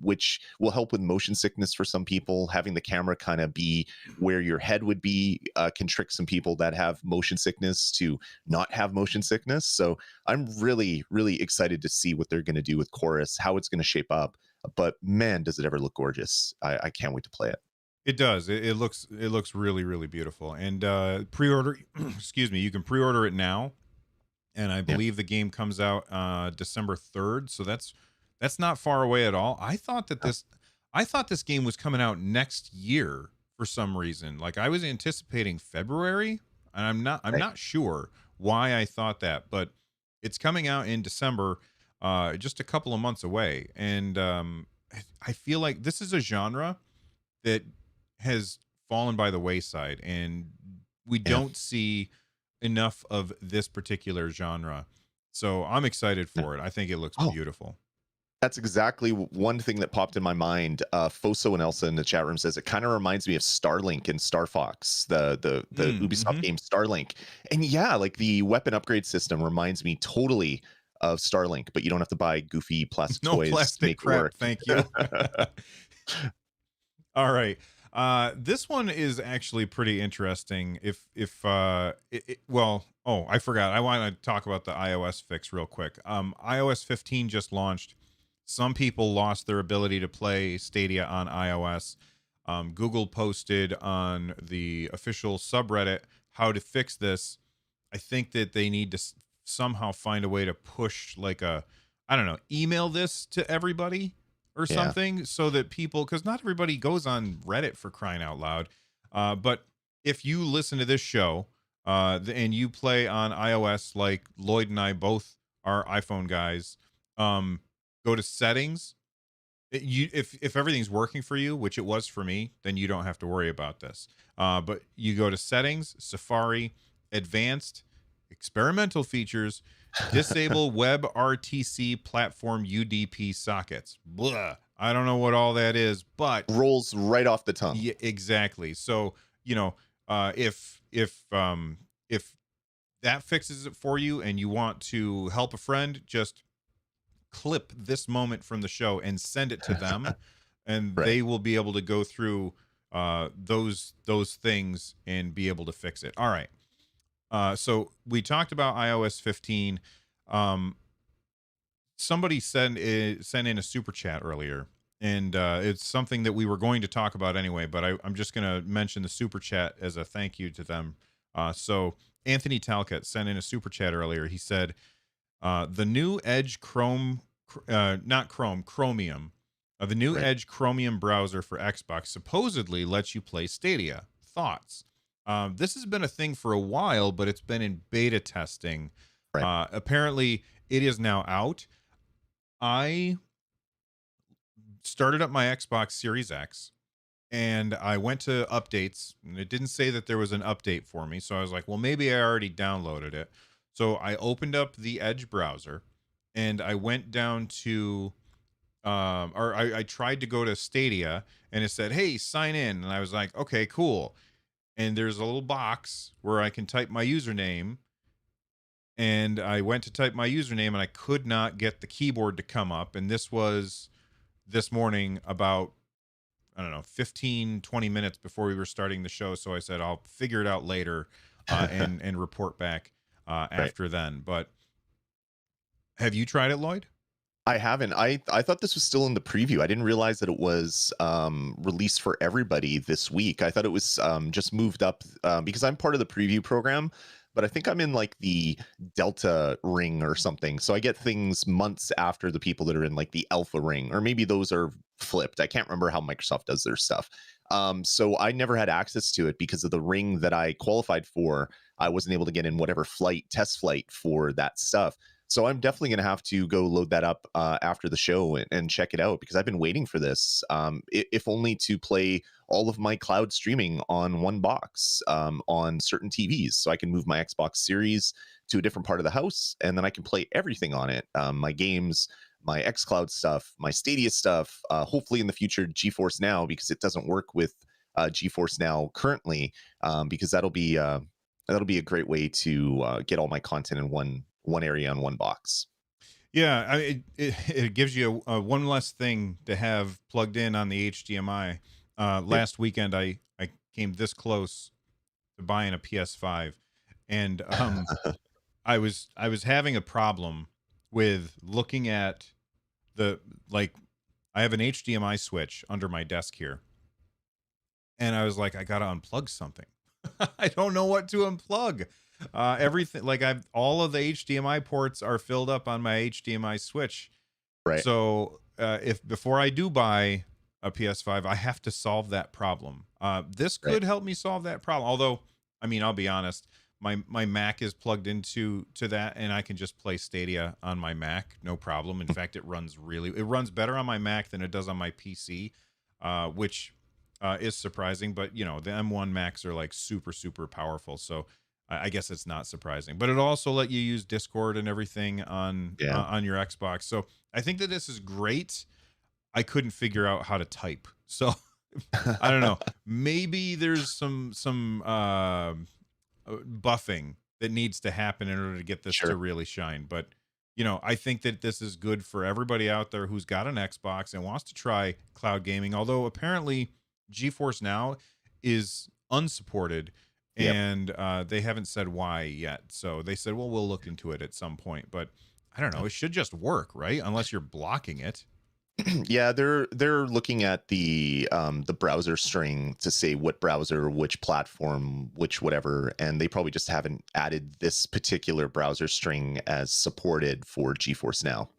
which will help with motion sickness for some people. Having the camera kind of be where your head would be can trick some people that have motion sickness to not have motion sickness. So I'm really, really excited to see what they're going to do with chorus, how it's going to shape up. But man, does it ever look gorgeous! I can't wait to play it. It does. It looks really really beautiful. And pre-order, excuse me, you can pre-order it now, and I Yeah, believe the game comes out December 3rd, so that's not far away at all. I thought this game was coming out next year for some reason. Like, I was anticipating February, and I'm right. not sure why I thought that, but it's coming out in December, just a couple of months away. And I feel like this is a genre that has fallen by the wayside, and we Yeah. don't see enough of this particular genre. So I'm excited Yeah. for it. I think it looks Oh, beautiful. that's exactly one thing that popped in my mind. Foso and Elsa in the chat room says it kind of reminds me of Starlink and Star Fox, the Ubisoft Mm-hmm. game Starlink. And yeah, like the weapon upgrade system reminds me totally of Starlink, but you don't have to buy goofy plastic No toys to plastic make it crap, work. thank you. All right. This one is actually pretty interesting. Well, oh, I forgot. I want to talk about the iOS fix real quick. iOS 15 just launched. Some people lost their ability to play Stadia on iOS. Google posted on the official subreddit how to fix this. I think that they need to somehow find a way to push, like, I don't know, email this to everybody or Yeah. something, so that people, because not everybody goes on Reddit, for crying out loud. But if you listen to this show, and you play on iOS, like Lloyd and I both are iPhone guys, um, go to settings. If everything's working for you, which it was for me, then you don't have to worry about this. But you go to settings, Safari, advanced, experimental features, disable WebRTC platform UDP sockets. Blah. I don't know what all that is, but Rolls right off the tongue. yeah, exactly. So, you know, if that fixes it for you and you want to help a friend, just clip this moment from the show and send it to them, and Right. they will be able to go through those things and be able to fix it. All right. So we talked about iOS 15. Um, Somebody sent in a super chat earlier, and it's something that we were going to talk about anyway, but I'm just going to mention the super chat as a thank you to them. So Anthony Talcott sent in a super chat earlier. He said, the new Edge not Chrome, Chromium. The new Right. Edge Chromium browser for Xbox supposedly lets you play Stadia. Thoughts? This has been a thing for a while, but it's been in beta testing. Right. Apparently, it is now out. I started up my Xbox Series X and I went to updates, and it didn't say that there was an update for me. So I was like, well, maybe I already downloaded it. So I opened up the Edge browser and I went down to, I tried to go to Stadia, and it said, hey, sign in. And I was like, okay, cool. And there's a little box where I can type my username. And I went to type my username and I could not get the keyboard to come up. And this was this morning about, I don't know, 15, 20 minutes before we were starting the show. So I said, I'll figure it out later, and report back Right. after then. But have you tried it, Lloyd? I haven't. I thought this was still in the preview. I didn't realize that it was released for everybody this week. I thought it was just moved up because I'm part of the preview program, but I think I'm in like the Delta ring or something. So I get things months after the people that are in like the Alpha ring, or maybe those are flipped. I can't remember how Microsoft does their stuff. So I never had access to it because of the ring that I qualified for. I wasn't able to get in whatever test flight for that stuff. So I'm definitely going to have to go load that up after the show and check it out, because I've been waiting for this, if only to play all of my cloud streaming on one box on certain TVs, so I can move my Xbox Series to a different part of the house, and then I can play everything on it, my games, my xCloud stuff, my Stadia stuff, hopefully in the future GeForce Now, because it doesn't work with GeForce Now currently, because that'll be a great way to get all my content in one area on one box. Yeah, it gives you a one less thing to have plugged in on the HDMI. Yep. Last weekend, I came this close to buying a PS5, and I was having a problem with looking at the, like, I have an HDMI switch under my desk here, and I was like, I gotta unplug something. I don't know what to unplug. Everything, like, I've all of the HDMI ports are filled up on my HDMI switch. Right. So if before I do buy a PS5, I have to solve that problem. This Right. could help me solve that problem. Although, I mean, I'll be honest, my Mac is plugged into that, and I can just play Stadia on my Mac, no problem. In fact, it runs better on my Mac than it does on my PC, which is surprising. But the M1 Macs are like super super powerful, so I guess it's not surprising. But it also let you use Discord and everything Yeah. on your Xbox. So I think that this is great. I couldn't figure out how to type, so I don't know. Maybe there's some buffing that needs to happen in order to get this to Sure. really shine. But I think that this is good for everybody out there who's got an Xbox and wants to try cloud gaming. Although apparently GeForce Now is unsupported, Yep. and they haven't said why yet. So they said, well, we'll look into it at some point. But I don't know. It should just work, right? Unless you're blocking it. Yeah, they're looking at the browser string to say what browser, which platform, which whatever, and they probably just haven't added this particular browser string as supported for GeForce Now.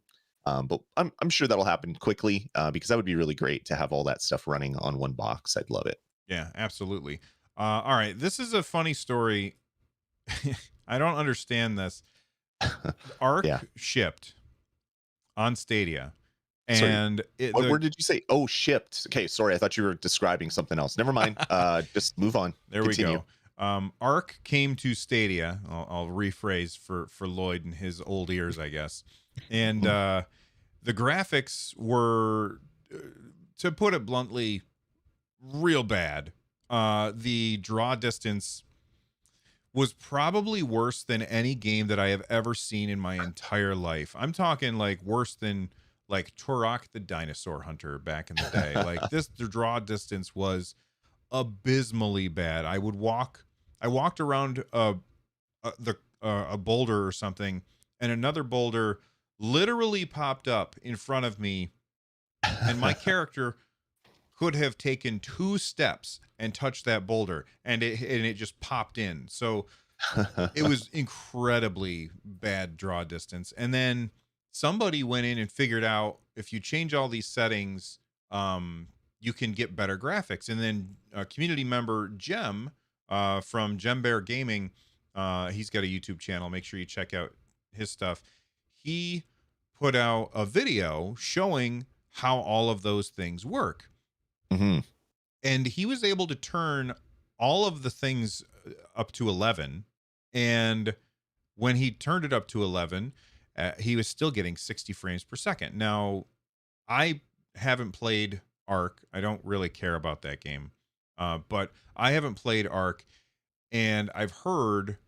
But I'm sure that'll happen quickly, because that would be really great to have all that stuff running on one box. I'd love it. Yeah, absolutely. All right. This is a funny story. I don't understand this. Yeah. Arc shipped on Stadia, Sorry. and What word did you say? Oh, shipped. Okay, sorry. I thought you were describing something else. Never mind. Just move on. there we Continue. go. Arc came to Stadia. I'll rephrase for Lloyd and his old ears, I guess. And the graphics were, to put it bluntly, real bad. The draw distance was probably worse than any game that I have ever seen in my entire life. I'm talking like worse than like Turok the Dinosaur Hunter back in the day. Like this, the draw distance was abysmally bad. I walked around a boulder or something, and another boulder literally popped up in front of me, and my character could have taken 2 steps and touched that boulder, and it just popped in. So it was incredibly bad draw distance. And then somebody went in and figured out if you change all these settings, you can get better graphics. And then a community member, Gem, from Gem Bear Gaming, he's got a YouTube channel. Make sure you check out his stuff. He put out a video showing how all of those things work. Hmm. And he was able to turn all of the things up to 11. And when he turned it up to 11, he was still getting 60 frames per second. Now, I haven't played Ark. I don't really care about that game. But I haven't played Ark, and I've heard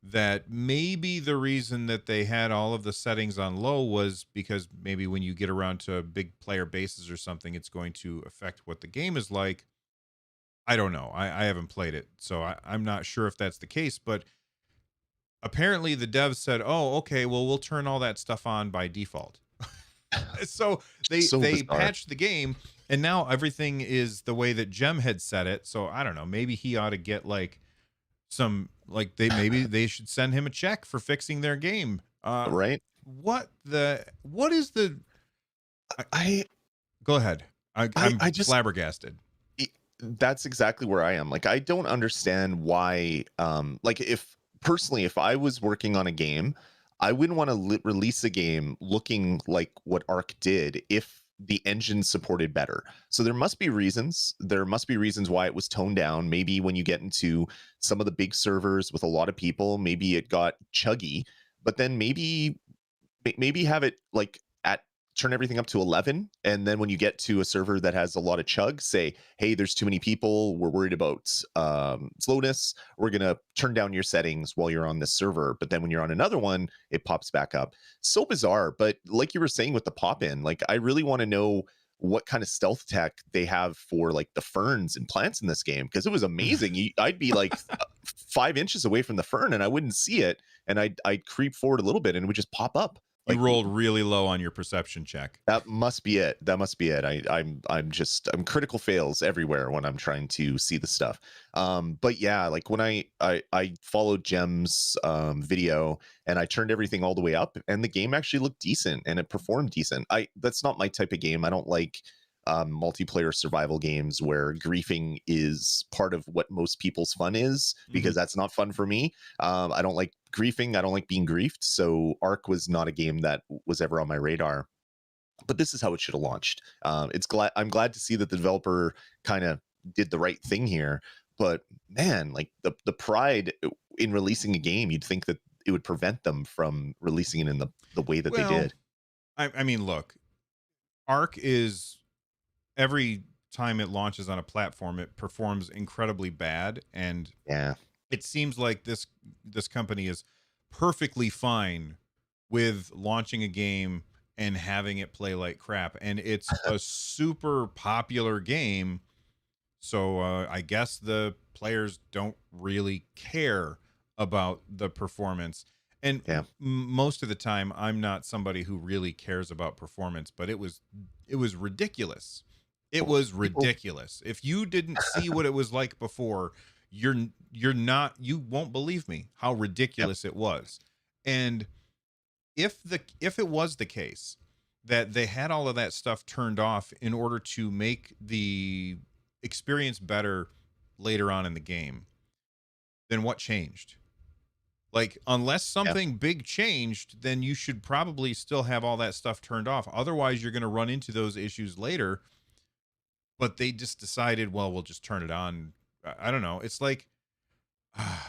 that maybe the reason that they had all of the settings on low was because maybe when you get around to big player bases or something, it's going to affect what the game is like. I don't know. I haven't played it, so I'm not sure if that's the case, but apparently the devs said, oh, okay, well, we'll turn all that stuff on by default. So So they bizarre. patched the game, and now everything is the way that Gem had set it. So I don't know, maybe he ought to get like some, like maybe they should send him a check for fixing their game. Right? What is the I go ahead. I I'm I just flabbergasted. I- that's exactly where I am. Like, I don't understand why. Like, if I was working on a game, I wouldn't want to release a game looking like what Arc did if the engine supported better. So there must be reasons. There must be reasons why it was toned down. Maybe when you get into some of the big servers with a lot of people, maybe it got chuggy. But then maybe have it like at turn everything up to 11, and then when you get to a server that has a lot of chug, say, hey, there's too many people, we're worried about slowness, we're going to turn down your settings while you're on this server, but then when you're on another one, it pops back up. So bizarre. But like you were saying with the pop in, like, I really want to know what kind of stealth tech they have for like the ferns and plants in this game, because it was amazing. I'd be like 5 inches away from the fern and I wouldn't see it, and I'd creep forward a little bit and it would just pop up. You Like, rolled really low on your perception check. that must be it. That must be it. I'm critical fails everywhere when I'm trying to see the stuff. But yeah, like when I followed Gem's video and I turned everything all the way up, and the game actually looked decent and it performed decent. That's not my type of game. I don't like multiplayer survival games where griefing is part of what most people's fun is, because that's not fun for me. I don't like griefing. I don't like being griefed. So Ark was not a game that was ever on my radar. But this is how it should have launched. I'm glad to see that the developer kind of did the right thing here. But man, like the pride in releasing a game, you'd think that it would prevent them from releasing it in the way that they Well, did. I mean, look, Arc is, every time it launches on a platform, it performs incredibly bad, and Yeah. it seems like this company is perfectly fine with launching a game and having it play like crap, and it's a super popular game. So I guess the players don't really care about the performance. And Yeah. most of the time, I'm not somebody who really cares about performance, but it was ridiculous. It was People ridiculous. If you didn't see what it was like before, you won't believe me how Yep. ridiculous it was. And if it was the case that they had all of that stuff turned off in order to make the experience better later on in the game, then what changed? Like, unless Yeah. something big changed, then you should probably still have all that stuff turned off. Otherwise, you're going to run into those issues later. But they just decided, well, we'll just turn it on. I don't know. It's like,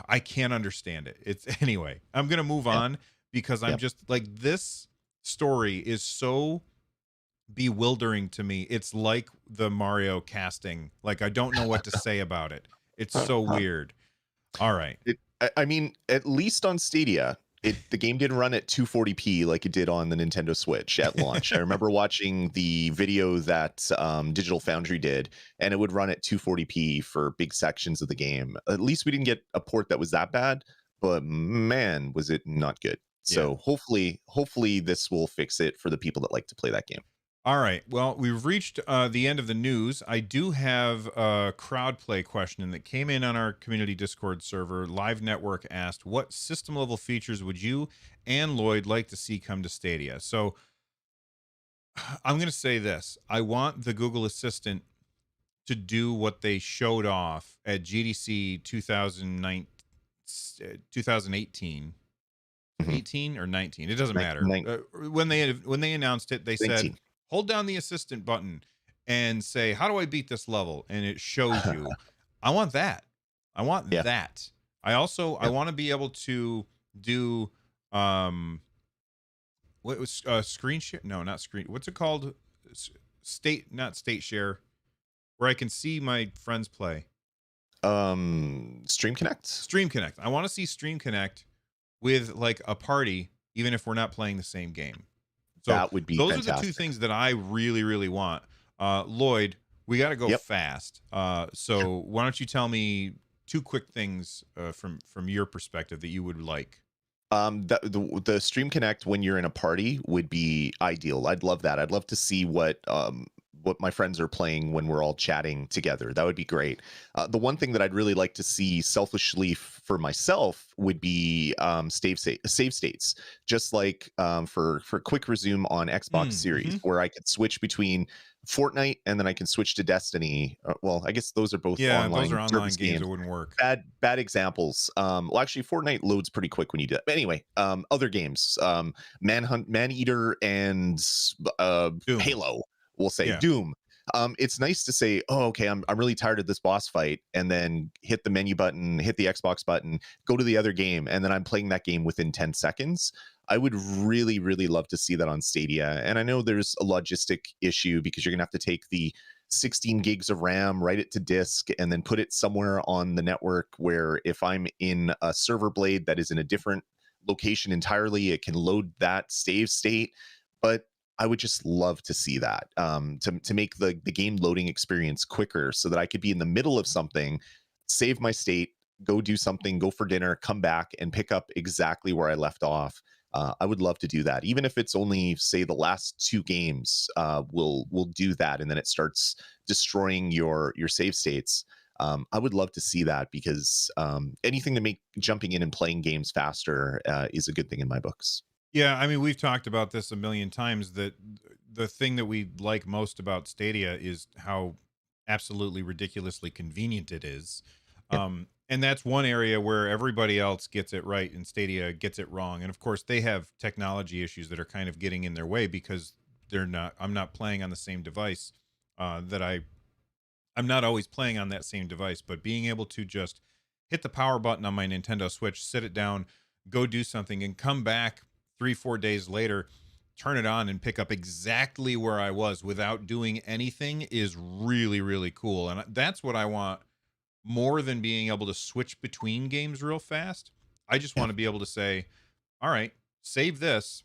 I can't understand it. It's anyway, I'm going to move Yeah. on, because I'm Yep. just like, this story is so bewildering to me. It's like the Mario casting. Like, I don't know what to say about it. It's so weird. All right. I mean, at least on Stadia, the game didn't run at 240p like it did on the Nintendo Switch at launch. I remember watching the video that Digital Foundry did, and it would run at 240p for big sections of the game. At least we didn't get a port that was that bad, but man, was it not good. Yeah. So hopefully this will fix it for the people that like to play that game. All right. Well, we've reached the end of the news. I do have a crowd play question that came in on our community Discord server. Live Network asked, what system level features would you and Lloyd like to see come to Stadia? So I'm going to say this. I want the Google Assistant to do what they showed off at GDC 2018. Mhm. 18 or 19, it doesn't Nin- matter. nin- When they announced it, they said 19. hold down the assistant button and say, how do I beat this level? And it shows you. I want that. I want Yeah. that. I also I Yep. want to be able to do what was screen share? No, not screen. What's it called? State, not state share, where I can see my friends play. Stream Connect. Stream Connect. I want to see Stream Connect with like a party, even if we're not playing the same game. So That would be those fantastic. are the two things that I really, really want. Lloyd, we got to go Yep. fast. So why don't you tell me two quick things from your perspective that you would like? The Stream Connect when you're in a party would be ideal. I'd love that. I'd love to see what my friends are playing when we're all chatting together. That would be great. The one thing that I'd really like to see selfishly for myself would be save states, just like for quick resume on Xbox Series, where I could switch between Fortnite and then I can switch to Destiny. Well, I guess those are both online. Those are online service games that wouldn't work. Bad examples. Well, actually, Fortnite loads pretty quick when you do that. But anyway, other games, Maneater, and Halo. We'll say Yeah. Doom. It's nice to say, oh, okay, I'm really tired of this boss fight, and then hit the menu button, hit the Xbox button, go to the other game, and then I'm playing that game within 10 seconds. I would really, really love to see that on Stadia. And I know there's a logistic issue because you're gonna have to take the 16 gigs of RAM, write it to disk, and then put it somewhere on the network where if I'm in a server blade that is in a different location entirely, it can load that save state. But I would just love to see that to make the game loading experience quicker so that I could be in the middle of something, save my state, go do something, go for dinner, come back and pick up exactly where I left off. I would love to do that, even if it's only say the last two games. Will do that, and then it starts destroying your save states. I would love to see that because anything to make jumping in and playing games faster is a good thing in my books. Yeah, I mean, we've talked about this a million times that the thing that we like most about Stadia is how absolutely ridiculously convenient it is. Yep. And that's one area where everybody else gets it right and Stadia gets it wrong. And of course, they have technology issues that are kind of getting in their way because I'm not playing on the same device I'm not always playing on that same device, but being able to just hit the power button on my Nintendo Switch, sit it down, go do something, and come back 3-4 days later, turn it on and pick up exactly where I was without doing anything is really, really cool. And that's what I want more than being able to switch between games real fast. I just want to be able to say, all right, save this.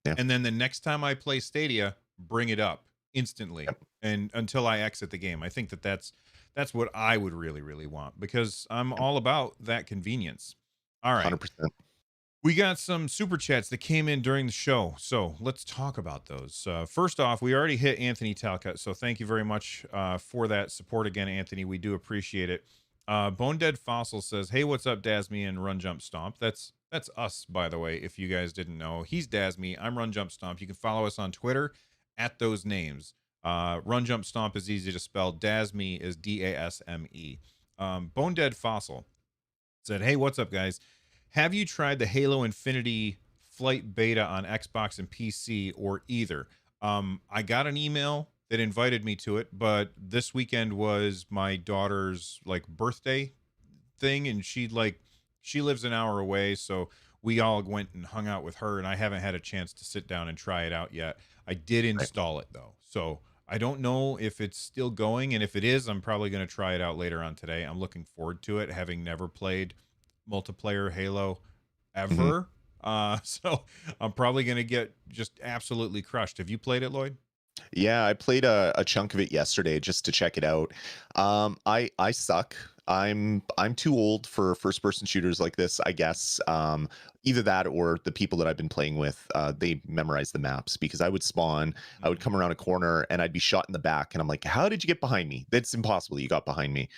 Yeah. And then the next time I play Stadia, bring it up instantly and until I exit the game. I think that's what I would really, really want because I'm all about that convenience. All right. 100%. We got some super chats that came in during the show, so let's talk about those. First off, we already hit Anthony Talcott, so thank you very much for that support again, Anthony. We do appreciate it. Bone Dead Fossil says, "Hey, what's up, Dasmy and Run Jump Stomp?" That's us, by the way. If you guys didn't know, he's Dasmy. I'm Run Jump Stomp. You can follow us on Twitter at those names. Run Jump Stomp is easy to spell. Dasme is Dasme. Bone Dead Fossil said, "Hey, what's up, guys? Have you tried the Halo Infinity Flight Beta on Xbox and PC or either?" I got an email that invited me to it, but this weekend was my daughter's like birthday thing, and she lives an hour away, so we all went and hung out with her, and I haven't had a chance to sit down and try it out yet. I did install it though, so I don't know if it's still going, and if it is, I'm probably going to try it out later on today. I'm looking forward to it, having never played multiplayer Halo Mhm. ever. So I'm probably gonna get just absolutely crushed. Have you played it, Lloyd? Yeah, I played a chunk of it yesterday just to check it out. I suck. I'm too old for first person shooters like this, I guess. Either that or the people that I've been playing with, they memorize the maps because I would spawn, I would come Mhm. around a corner and I'd be shot in the back, and I'm like, how did you get behind me? That's impossible. You got behind me.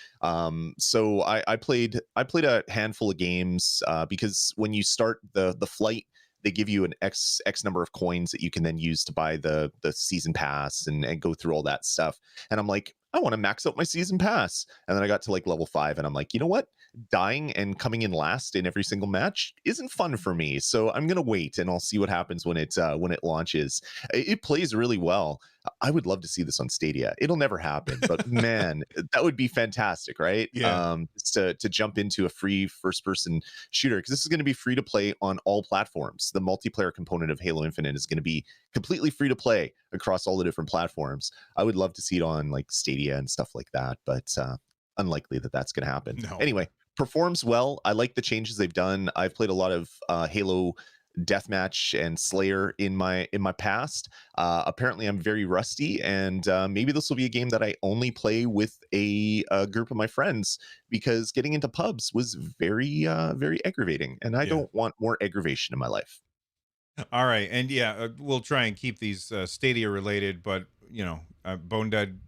So I played a handful of games because when you start the flight, they give you an X number of coins that you can then use to buy the season pass and go through all that stuff. And I'm like, I want to max out my season pass. And then I got to like level 5, and I'm like, you know what? Dying and coming in last in every single match isn't fun for me. So I'm gonna wait and I'll see what happens when it launches. It plays really well. I would love to see this on Stadia. It'll never happen, but man, that would be fantastic, right? Yeah. Just to jump into a free first person shooter, because this is going to be free to play on all platforms. The multiplayer component of Halo Infinite is going to be completely free to play across all the different platforms. I would love to see it on like Stadia and stuff like that, but unlikely that that's going to happen. No. Anyway, performs well. I like the changes they've done. I've played a lot of Halo Deathmatch and Slayer in my past. Apparently I'm very rusty, and maybe this will be a game that I only play with a group of my friends, because getting into pubs was very aggravating, and I Yeah. don't want more aggravation in my life. All right. And yeah, we'll try and keep these Stadia related, but Bone Dead,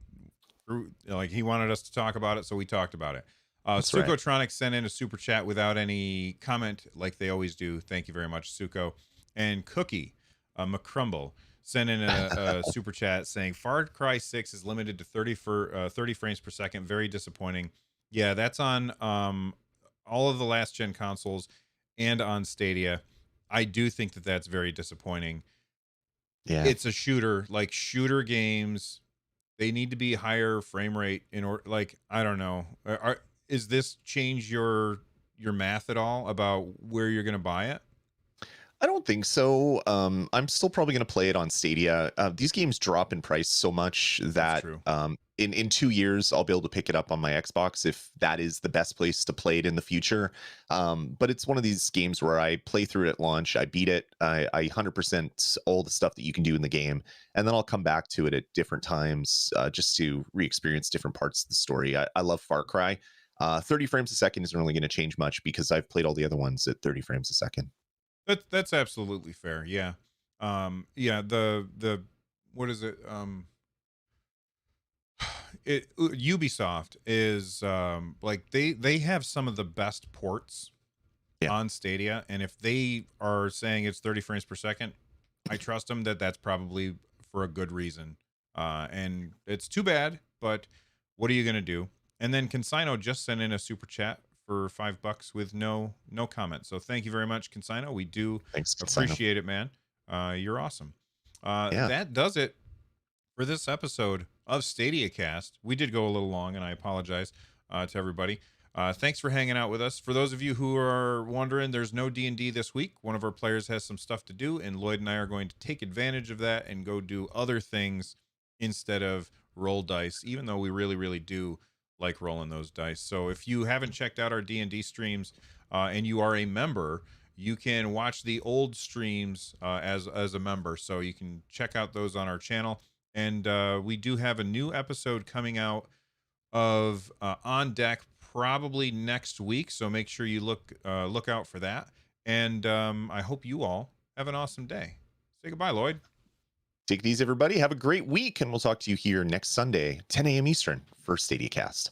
like he wanted us to talk about it, so we talked about it. That's right. Sukotronic sent in a super chat without any comment, like they always do. Thank you very much, Suko. And Cookie McCrumble sent in a super chat saying Far Cry 6 is limited to 30 frames per second. Very disappointing. Yeah, that's on all of the last gen consoles and on Stadia. I do think that that's very disappointing. Yeah. It's a shooter, like shooter games, they need to be higher frame rate in order. Like I don't know, is this change your math at all about where you're going to buy it? I don't think so. I'm still probably going to play it on Stadia. These games drop in price so much That's that true. in 2 years I'll be able to pick it up on my Xbox if that is the best place to play it in the future. But it's one of these games where I play through it at launch, I beat it, I 100% all the stuff that you can do in the game, and then I'll come back to it at different times just to re-experience different parts of the story. I love Far Cry. 30 frames a second isn't really going to change much because I've played all the other ones at 30 frames a second. That's absolutely fair. Yeah. Yeah, the what is it? Ubisoft is like they have some of the best ports Yeah. on Stadia, and if they are saying it's 30 frames per second, I trust them that that's probably for a good reason. And it's too bad, but what are you gonna do? And then Consino just sent in a super chat for $5 with no comment. So thank you very much, Consino. We do Thanks, Sino. appreciate it, man. You're awesome. Yeah. That does it for this episode of Stadiacast. We did go a little long, and I apologize to everybody. Thanks for hanging out with us. For those of you who are wondering, there's no D&D this week. One of our players has some stuff to do, and Lloyd and I are going to take advantage of that and go do other things instead of roll dice, even though we really, really do like rolling those dice. So if you haven't checked out our D&D streams and you are a member, you can watch the old streams as a member. So you can check out those on our channel. And we do have a new episode coming out of On Deck probably next week. So make sure you look out for that. And I hope you all have an awesome day. Say goodbye, Lloyd. Take it easy, everybody. Have a great week, and we'll talk to you here next Sunday, 10 a.m. Eastern, for Stadiacast.